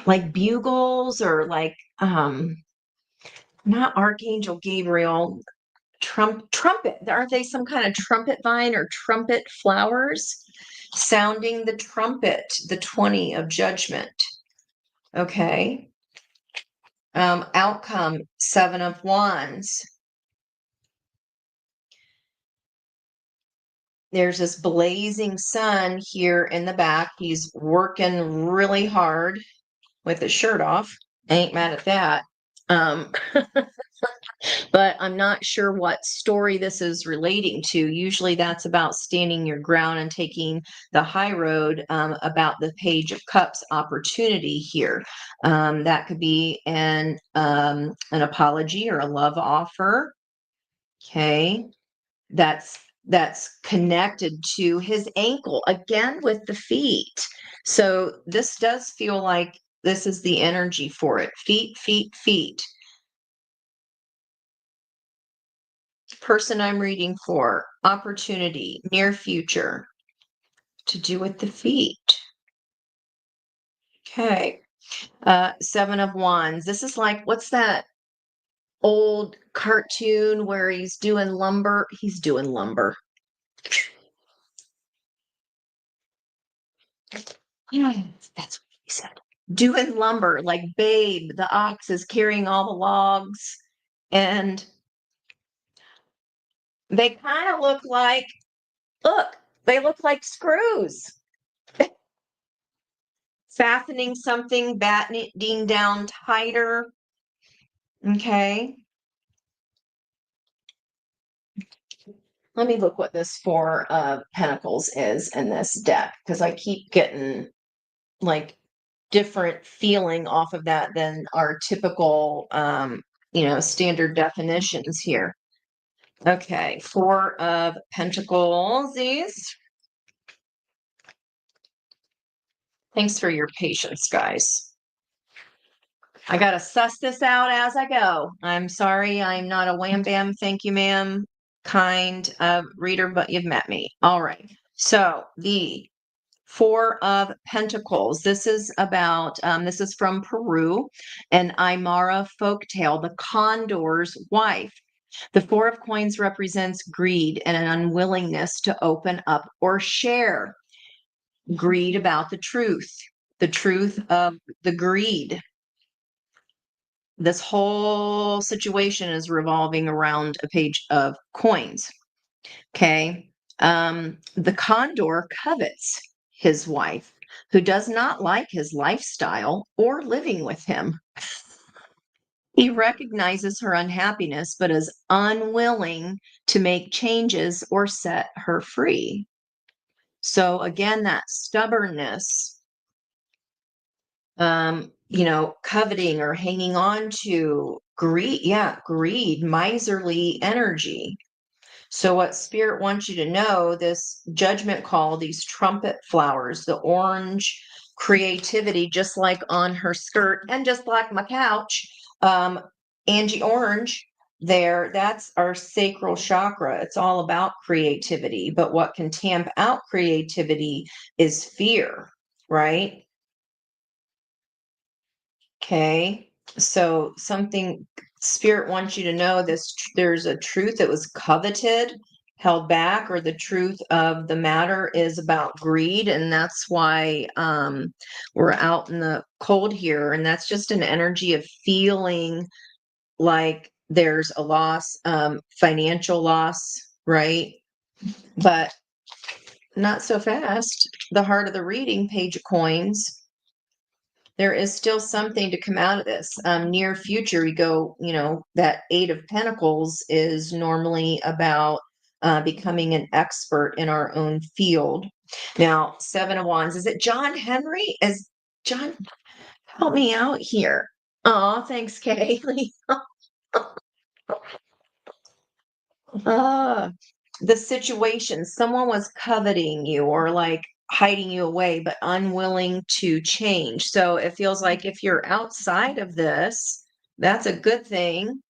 like bugles, or like not Archangel Gabriel, trumpet. Are they some kind of trumpet vine or trumpet flowers? Sounding the trumpet, the 20 of Judgment. Okay. Outcome, Seven of Wands. There's this blazing sun here in the back. He's working really hard with his shirt off. I ain't mad at that. But I'm not sure what story this is relating to. Usually that's about standing your ground and taking the high road, about the Page of Cups opportunity here. That could be an apology or a love offer. Okay. That's connected to his ankle, again with the feet. So this does feel like this is the energy for it. Feet, feet, feet. Person I'm reading for, opportunity, near future, to do with the feet. Okay. Seven of Wands. This is like, what's that old cartoon where he's doing lumber? He's doing lumber. Yeah, that's what he said. Doing lumber, like Babe, the ox is carrying all the logs, and they kind of look like, they look like screws. Fastening something, battening down tighter. Okay. Let me look what this Four of Pentacles is in this deck, because I keep getting like different feeling off of that than our typical, standard definitions here. Okay, Four of Pentacles. Thanks for your patience, guys. I got to suss this out as I go. I'm sorry, I'm not a wham bam, thank you, ma'am, kind reader, but you've met me. All right. So the Four of Pentacles. This is about, this is from Peru, an Aymara folktale, the condor's wife. The Four of Coins represents greed and an unwillingness to open up or share. Greed about the truth. the truth of the greed. This whole situation is revolving around a page of coins. Okay. The condor covets his wife, who does not like his lifestyle or living with him. He recognizes her unhappiness, but is unwilling to make changes or set her free. So again, that stubbornness, coveting or hanging on to greed. Yeah, greed, miserly energy. So what Spirit wants you to know, this judgment call, these trumpet flowers, the orange creativity, just like on her skirt and just like my couch, Angie Orange there, that's our sacral chakra. It's all about creativity. But what can tamp out creativity is fear, right? Okay. So something Spirit wants you to know, there's a truth that was coveted, held back, or the truth of the matter is about greed. And that's why we're out in the cold here. And that's just an energy of feeling like there's a loss, financial loss, right? But not so fast. The heart of the reading, page of coins. There is still something to come out of this. Near future, we go, that Eight of Pentacles is normally about becoming an expert in our own field. Now, Seven of Wands, is it John Henry? Is John, help me out here. Oh, thanks, Kaylee. The situation, someone was coveting you or like hiding you away, but unwilling to change. So it feels like if you're outside of this, that's a good thing.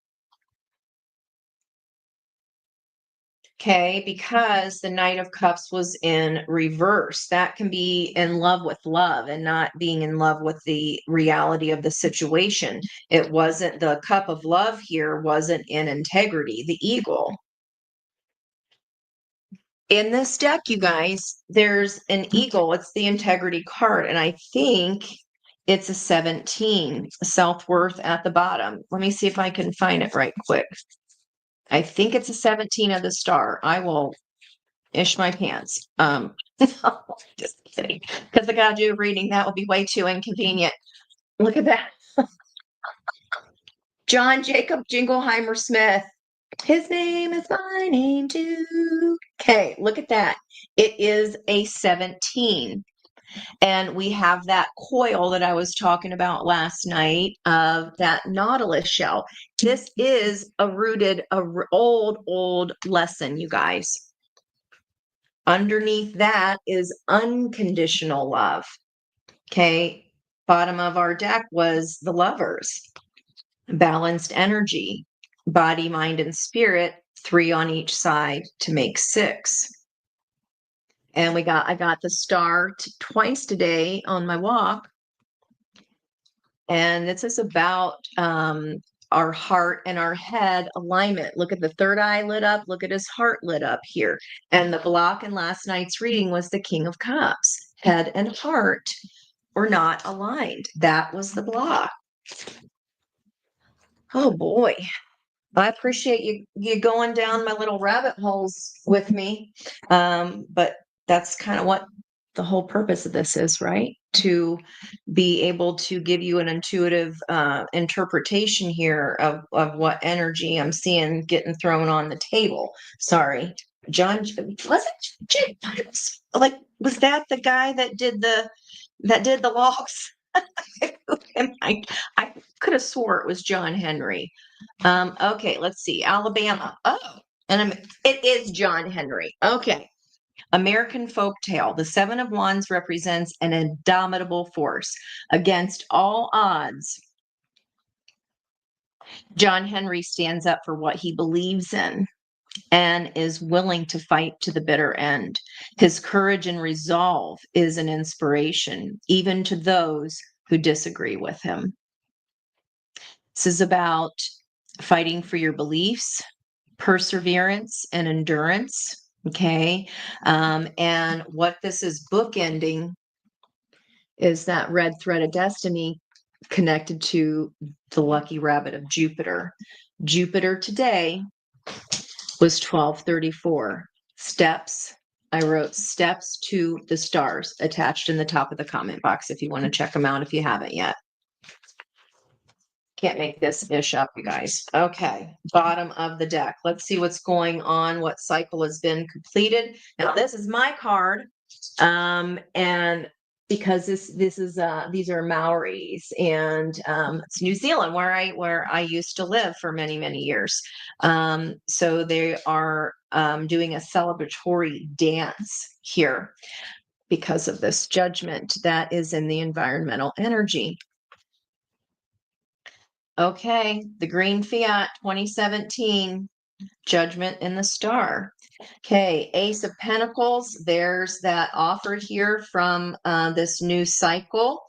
Okay, because the Knight of Cups was in reverse. That can be in love with love and not being in love with the reality of the situation. It wasn't the cup of love here, wasn't in integrity, the eagle. In this deck, you guys, there's an eagle. It's the integrity card. And I think it's a 17, self-worth at the bottom. Let me see if I can find it right quick. I think it's a 17 of the star. I will ish my pants. Just kidding. Because I gotta do a reading. That would be way too inconvenient. Look at that. John Jacob Jingleheimer Smith. His name is my name too. Okay, look at that. It is a 17. And we have that coil that I was talking about last night of that nautilus shell. This is old lesson, you guys. Underneath that is unconditional love. Okay. Bottom of our deck was the lovers, balanced energy, body, mind, and spirit, 3 on each side to make 6. And I got the star twice today on my walk. And this is about our heart and our head alignment. Look at the third eye lit up. Look at his heart lit up here. And the block in last night's reading was the King of Cups. Head and heart were not aligned. That was the block. Oh boy. I appreciate you going down my little rabbit holes with me. But that's kind of what the whole purpose of this is, right? To be able to give you an intuitive interpretation here of what energy I'm seeing getting thrown on the table. Sorry. John, was it like, was that the guy that did the logs? I could have swore it was John Henry. Okay, let's see. Alabama. Oh, and it is John Henry. Okay. American folktale. The 7 of Wands represents an indomitable force against all odds. John Henry stands up for what he believes in and is willing to fight to the bitter end. His courage and resolve is an inspiration, even to those who disagree with him. This is about fighting for your beliefs, perseverance, and endurance. Okay. And what this is bookending is that red thread of destiny connected to the lucky rabbit of Jupiter. Jupiter today was 1234. Steps. I wrote steps to the stars attached in the top of the comment box if you want to check them out if you haven't yet. Can't make this ish up, you guys. Okay, bottom of the deck. Let's see what's going on, what cycle has been completed. Now, this is my card. And because this is these are Maoris, and it's New Zealand where I used to live for many years. So they are doing a celebratory dance here because of this judgment that is in the environmental energy. Okay, the green fiat 2017, judgment in the star. Okay, Ace of Pentacles, there's that offer here from this new cycle.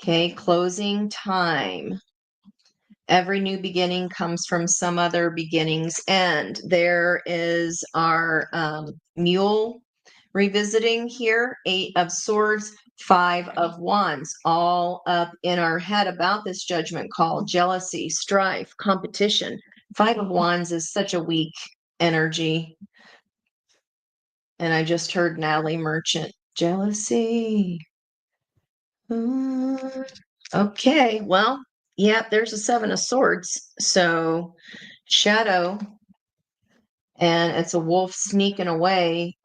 Okay, closing time. Every new beginning comes from some other beginning's end. There is our mule revisiting here, 8 of Swords, 5 of Wands, all up in our head about this judgment call: jealousy, strife, competition. 5 of Wands is such a weak energy. And I just heard Natalie Merchant, jealousy. Okay, well, yeah, there's a 7 of Swords. So shadow, and it's a wolf sneaking away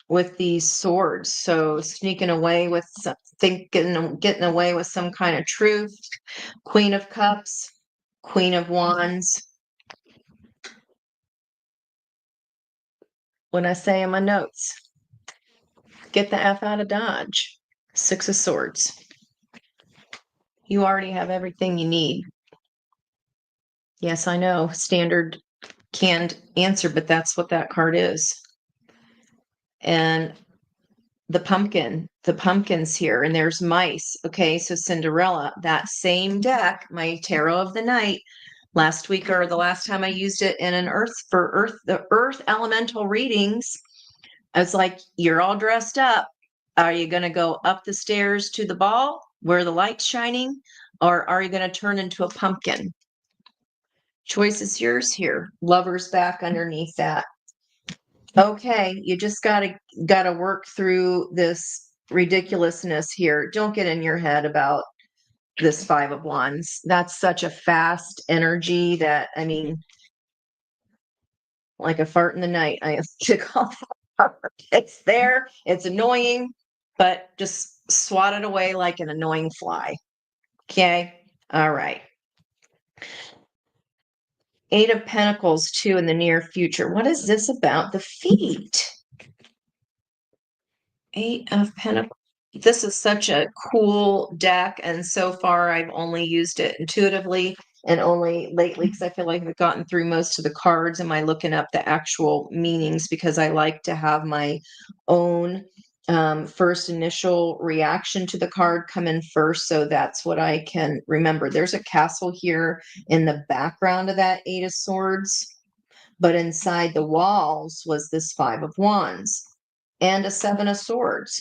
with these swords. So sneaking away with getting away with some kind of truth. Queen of Cups, Queen of Wands. When I say in my notes, get the F out of Dodge. 6 of Swords. You already have everything you need. Yes, I know, standard canned answer, but that's what that card is. And the pumpkin's here, and there's mice. Okay, so Cinderella, that same deck, my Tarot of the Night, last week or the last time I used it in the Earth elemental readings, I was like, you're all dressed up. Are you going to go up the stairs to the ball where the light's shining, or are you going to turn into a pumpkin? Choice is yours here. Lover's back underneath that. Okay, you just gotta work through this ridiculousness here. Don't get in your head about this 5 of Wands. That's such a fast energy that, I mean, like a fart in the night, I have to call it. It's there, it's annoying, but just swat it away like an annoying fly. Okay, all right. 8 of Pentacles, 2 in the near future. What is this about? The feet. 8 of Pentacles. This is such a cool deck, and so far I've only used it intuitively and only lately because I feel like I've gotten through most of the cards. Am I looking up the actual meanings because I like to have my own first initial reaction to the card come in first, so that's what I can remember. There's a castle here in the background of that 8 of Swords, but inside the walls was this 5 of Wands and a 7 of Swords.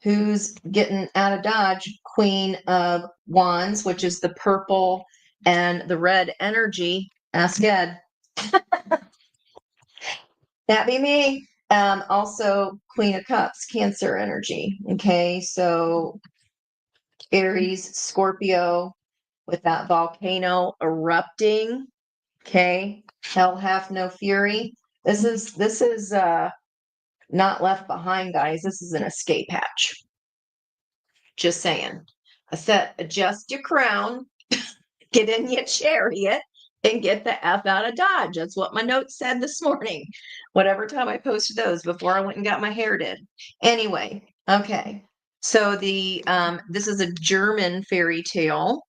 Who's getting out of Dodge? Queen of Wands, which is the purple and the red energy. Ask Ed. That be me. Also, Queen of Cups, Cancer energy. Okay, so Aries, Scorpio, with that volcano erupting. Okay, hell hath no fury. This is not left behind, guys. This is an escape hatch. Just saying. I said, adjust your crown, get in your chariot, and get the F out of Dodge. That's what my notes said this morning. Whatever time I posted those before I went and got my hair did. Anyway, okay. So this is a German fairy tale.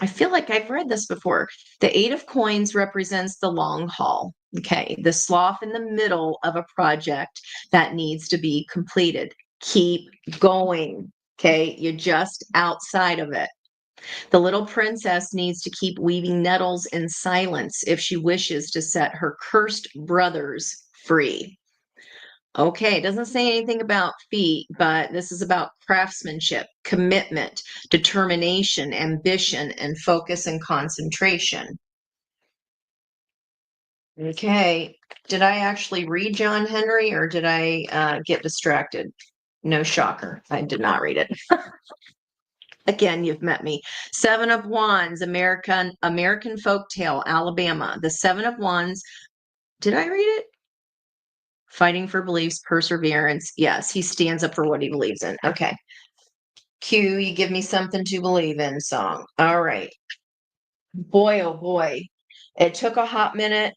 I feel like I've read this before. The 8 of Coins represents the long haul. Okay, the sloth in the middle of a project that needs to be completed. Keep going. Okay, you're just outside of it. The little princess needs to keep weaving nettles in silence if she wishes to set her cursed brothers free. Okay, it doesn't say anything about feet, but this is about craftsmanship, commitment, determination, ambition, and focus and concentration. Okay, did I actually read John Henry or did I get distracted? No shocker, I did not read it. Again, you've met me. Seven of Wands, American folktale, Alabama. The Seven of Wands. Did I read it? Fighting for beliefs, perseverance. Yes, he stands up for what he believes in. Okay. Q, you give me something to believe in song. All right. Boy, oh boy. It took a hot minute,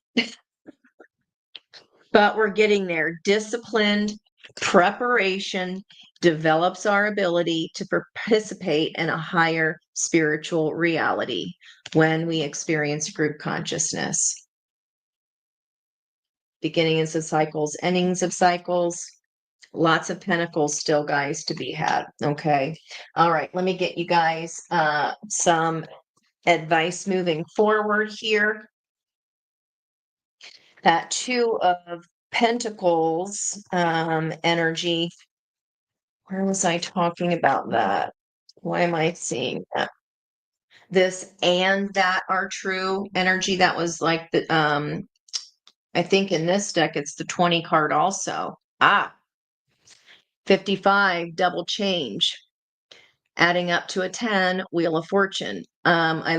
but we're getting there. Disciplined preparation develops our ability to participate in a higher spiritual reality when we experience group consciousness. Beginnings of cycles, endings of cycles, lots of pentacles still, guys, to be had. Okay. All right. Let me get you guys some advice moving forward here. That Two of Pentacles energy. Where was I talking about that? Why am I seeing that? This and that are true energy. That was like the I think in this deck it's the 20 card also. 55, double change. Adding up to a 10, Wheel of Fortune. I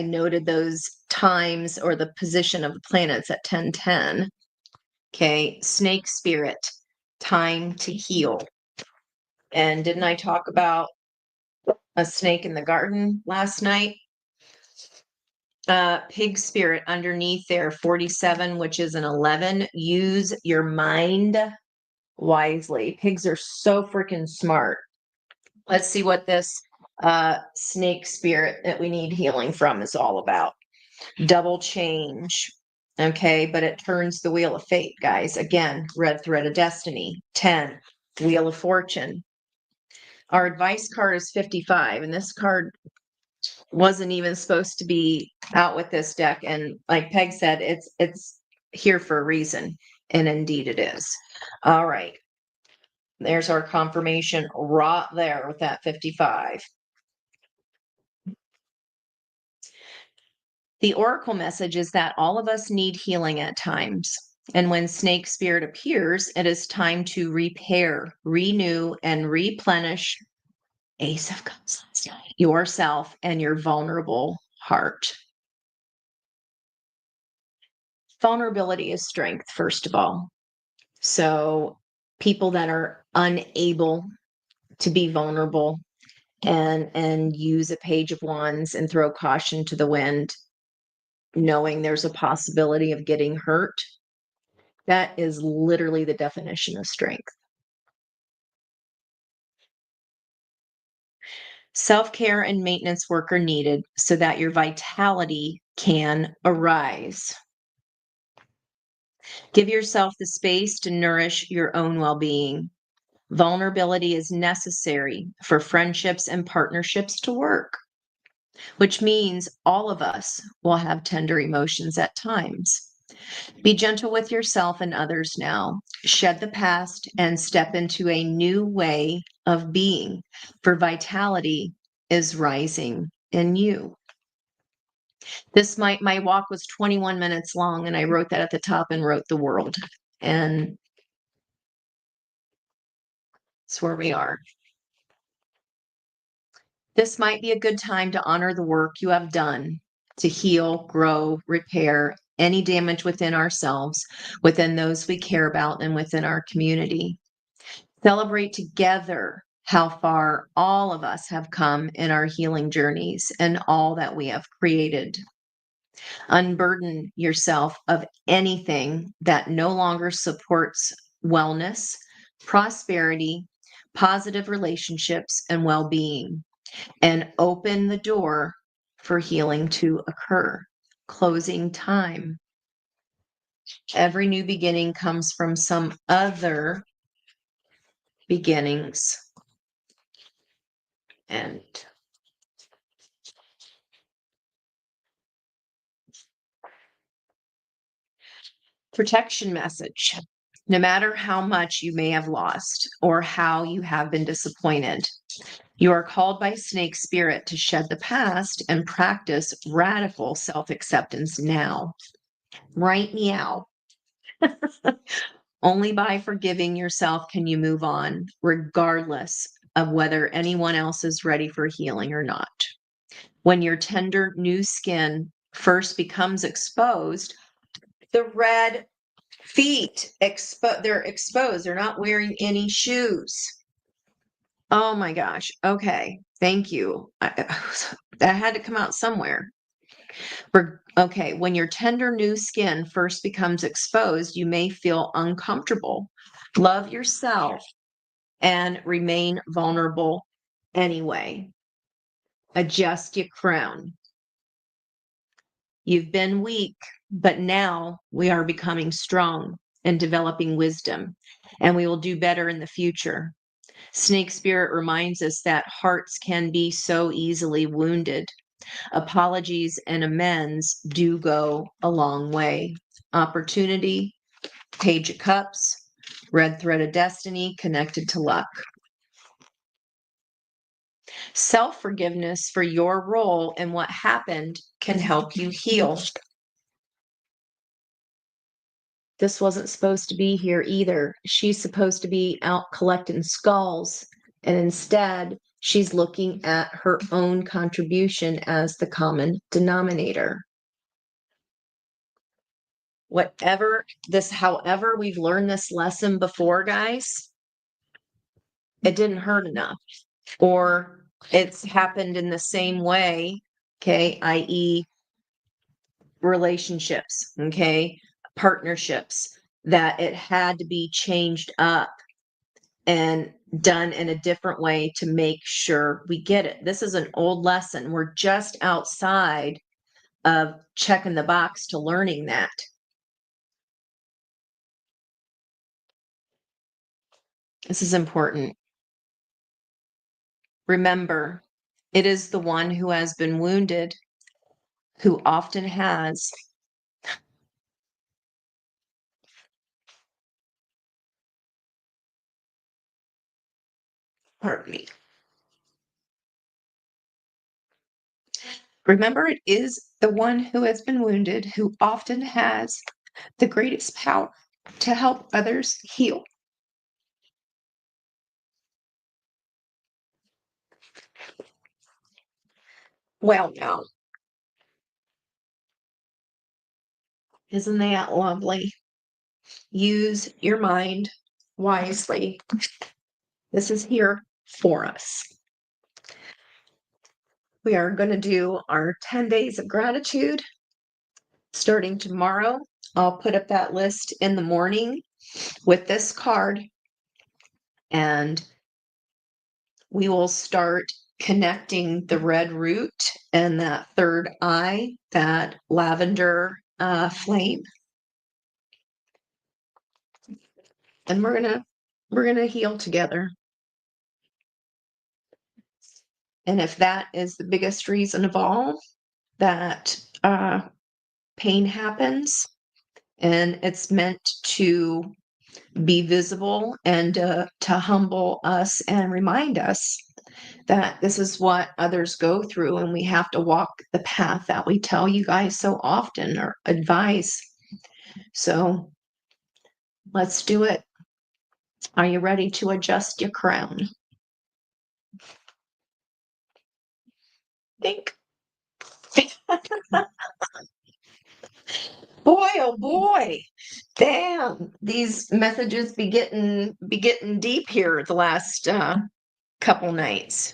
noted those times or the position of the planets at 10:10. Okay, Snake Spirit, time to heal. And didn't I talk about a snake in the garden last night? Pig Spirit underneath there, 47, which is an 11. Use your mind wisely. Pigs are so freaking smart. Let's see what this snake spirit that we need healing from is all about. Double change. Okay, but it turns the wheel of fate, guys. Again, red thread of destiny. 10, wheel of fortune. Our advice card is 55, and this card wasn't even supposed to be out with this deck. And like Peg said, it's here for a reason. And indeed it is. All right. There's our confirmation right there with that 55. The oracle message is that all of us need healing at times. And when snake spirit appears, it is time to repair, renew, and replenish Ace of Cups last night, yourself and your vulnerable heart. Vulnerability is strength, first of all. So people that are unable to be vulnerable and use a page of wands and throw caution to the wind, knowing there's a possibility of getting hurt, that is literally the definition of strength. Self-care and maintenance work are needed so that your vitality can arise. Give yourself the space to nourish your own well-being. Vulnerability is necessary for friendships and partnerships to work, which means all of us will have tender emotions at times. Be gentle with yourself and others now. Shed the past and step into a new way of being, for vitality is rising in you. My walk was 21 minutes long, and I wrote that at the top and wrote the world. And that's where we are. This might be a good time to honor the work you have done to heal, grow, repair any damage within ourselves, within those we care about, and within our community. Celebrate together how far all of us have come in our healing journeys and all that we have created. Unburden yourself of anything that no longer supports wellness, prosperity, positive relationships, and well being, and open the door for healing to occur. Closing time. Every new beginning comes from some other beginnings. And protection message. No matter how much you may have lost or how you have been disappointed, you are called by Snake Spirit to shed the past and practice radical self-acceptance now. Right meow. Only by forgiving yourself can you move on, regardless of whether anyone else is ready for healing or not. When your tender new skin first becomes exposed, the red feet, they're exposed. They're not wearing any shoes. Oh my gosh. Okay. Thank you. That had to come out somewhere. Okay. When your tender new skin first becomes exposed, you may feel uncomfortable. Love yourself and remain vulnerable anyway. Adjust your crown. You've been weak, but now we are becoming strong and developing wisdom, and we will do better in the future. Snake Spirit reminds us that hearts can be so easily wounded. Apologies and amends do go a long way. Opportunity, Page of Cups, red thread of destiny connected to luck. Self-forgiveness for your role in what happened can help you heal. This wasn't supposed to be here either. She's supposed to be out collecting skulls, and instead, she's looking at her own contribution as the common denominator. However, we've learned this lesson before, guys, it didn't hurt enough, or it's happened in the same way, okay, i.e., relationships, okay, partnerships, that it had to be changed up and done in a different way to make sure we get it. This is an old lesson. We're just outside of checking the box to learning that. This is important. Remember, it is the one who has been wounded who often has pardon me. Remember, it is the one who has been wounded who often has the greatest power to help others heal. Well, now, isn't that lovely? Use your mind wisely. This is here for us. We are going to do our 10 days of gratitude starting tomorrow. I'll put up that list in the morning with this card, and we will start connecting the red root and that third eye, that lavender flame. And we're gonna heal together. And if that is the biggest reason of all that pain happens, and it's meant to be visible and to humble us and remind us that this is what others go through, and we have to walk the path that we tell you guys so often or advise. So let's do it. Are you ready to adjust your crown? Think. Boy, oh boy. Damn, these messages be getting deep here the last couple nights.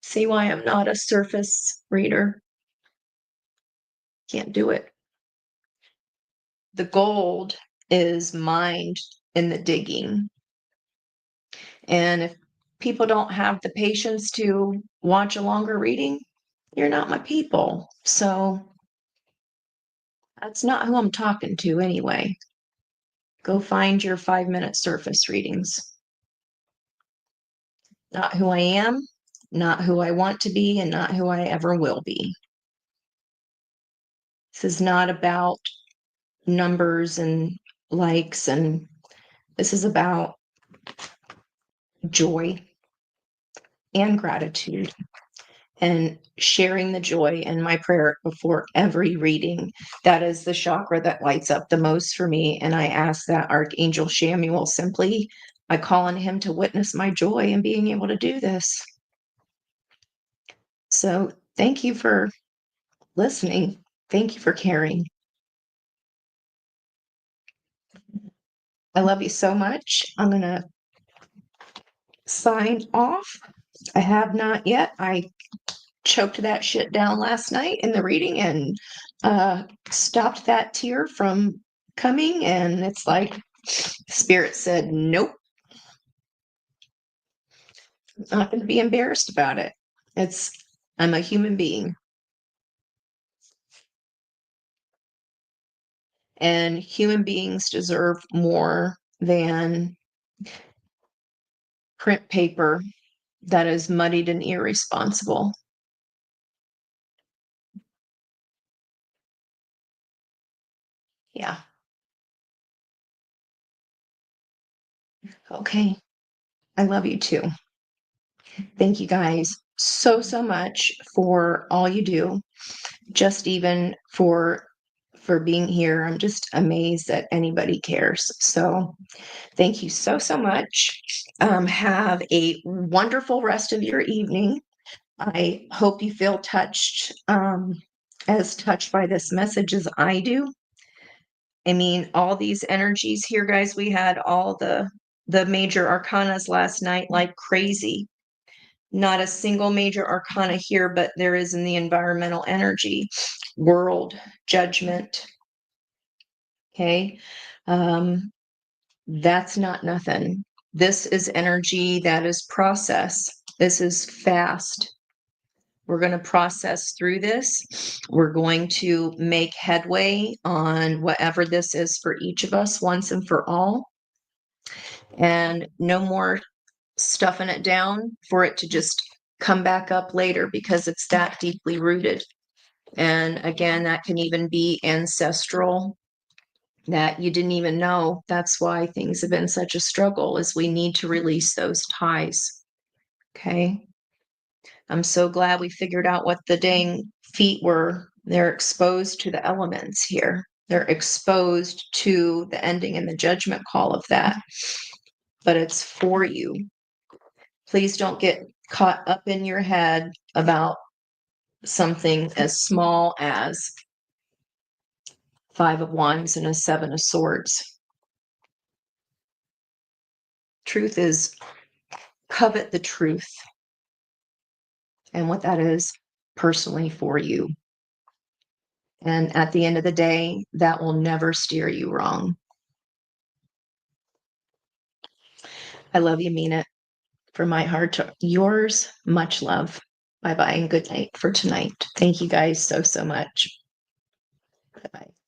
See why I'm not a surface reader? Can't do it. The gold is mined in the digging. And if people don't have the patience to watch a longer reading, you're not my people. So that's not who I'm talking to anyway. Go find your 5-minute surface readings. Not who I am, not who I want to be, and not who I ever will be. This is not about numbers and likes, and this is about joy and gratitude and sharing the joy in my prayer before every reading. That is the chakra that lights up the most for me. And I ask that Archangel Samuel simply, I call on him to witness my joy in being able to do this. So thank you for listening. Thank you for caring. I love you so much. I'm going to sign off. I have not yet. I choked that shit down last night in the reading and stopped that tear from coming. And it's like Spirit said, nope, I'm not going to be embarrassed about it. I'm a human being. And human beings deserve more than print paper that is muddied and irresponsible. Yeah. Okay. I love you too. Thank you guys so much for all you do. Just even for being here. I'm just amazed that anybody cares. So thank you so much. Have a wonderful rest of your evening. I hope you feel touched, as touched by this message as I do. I mean, all these energies here, guys, we had all the major arcanas last night like crazy. Not a single major arcana here, but there is in the environmental energy, world, judgment. Okay. That's not nothing. This is energy that is process. This is fast. We're going to process through this. We're going to make headway on whatever this is for each of us once and for all. And no more stuffing it down for it to just come back up later because it's that deeply rooted. And again, that can even be ancestral that you didn't even know. That's why things have been such a struggle, is we need to release those ties. Okay. I'm so glad we figured out what the dang feet were. They're exposed to the elements here. They're exposed to the ending and the judgment call of that. But it's for you. Please don't get caught up in your head about something as small as 5 of Wands and a 7 of Swords. Truth is, covet the truth and what that is personally for you. And at the end of the day, that will never steer you wrong. I love you, mean it. From my heart to yours, much love. Bye-bye and good night for tonight. Thank you guys so much. Bye-bye.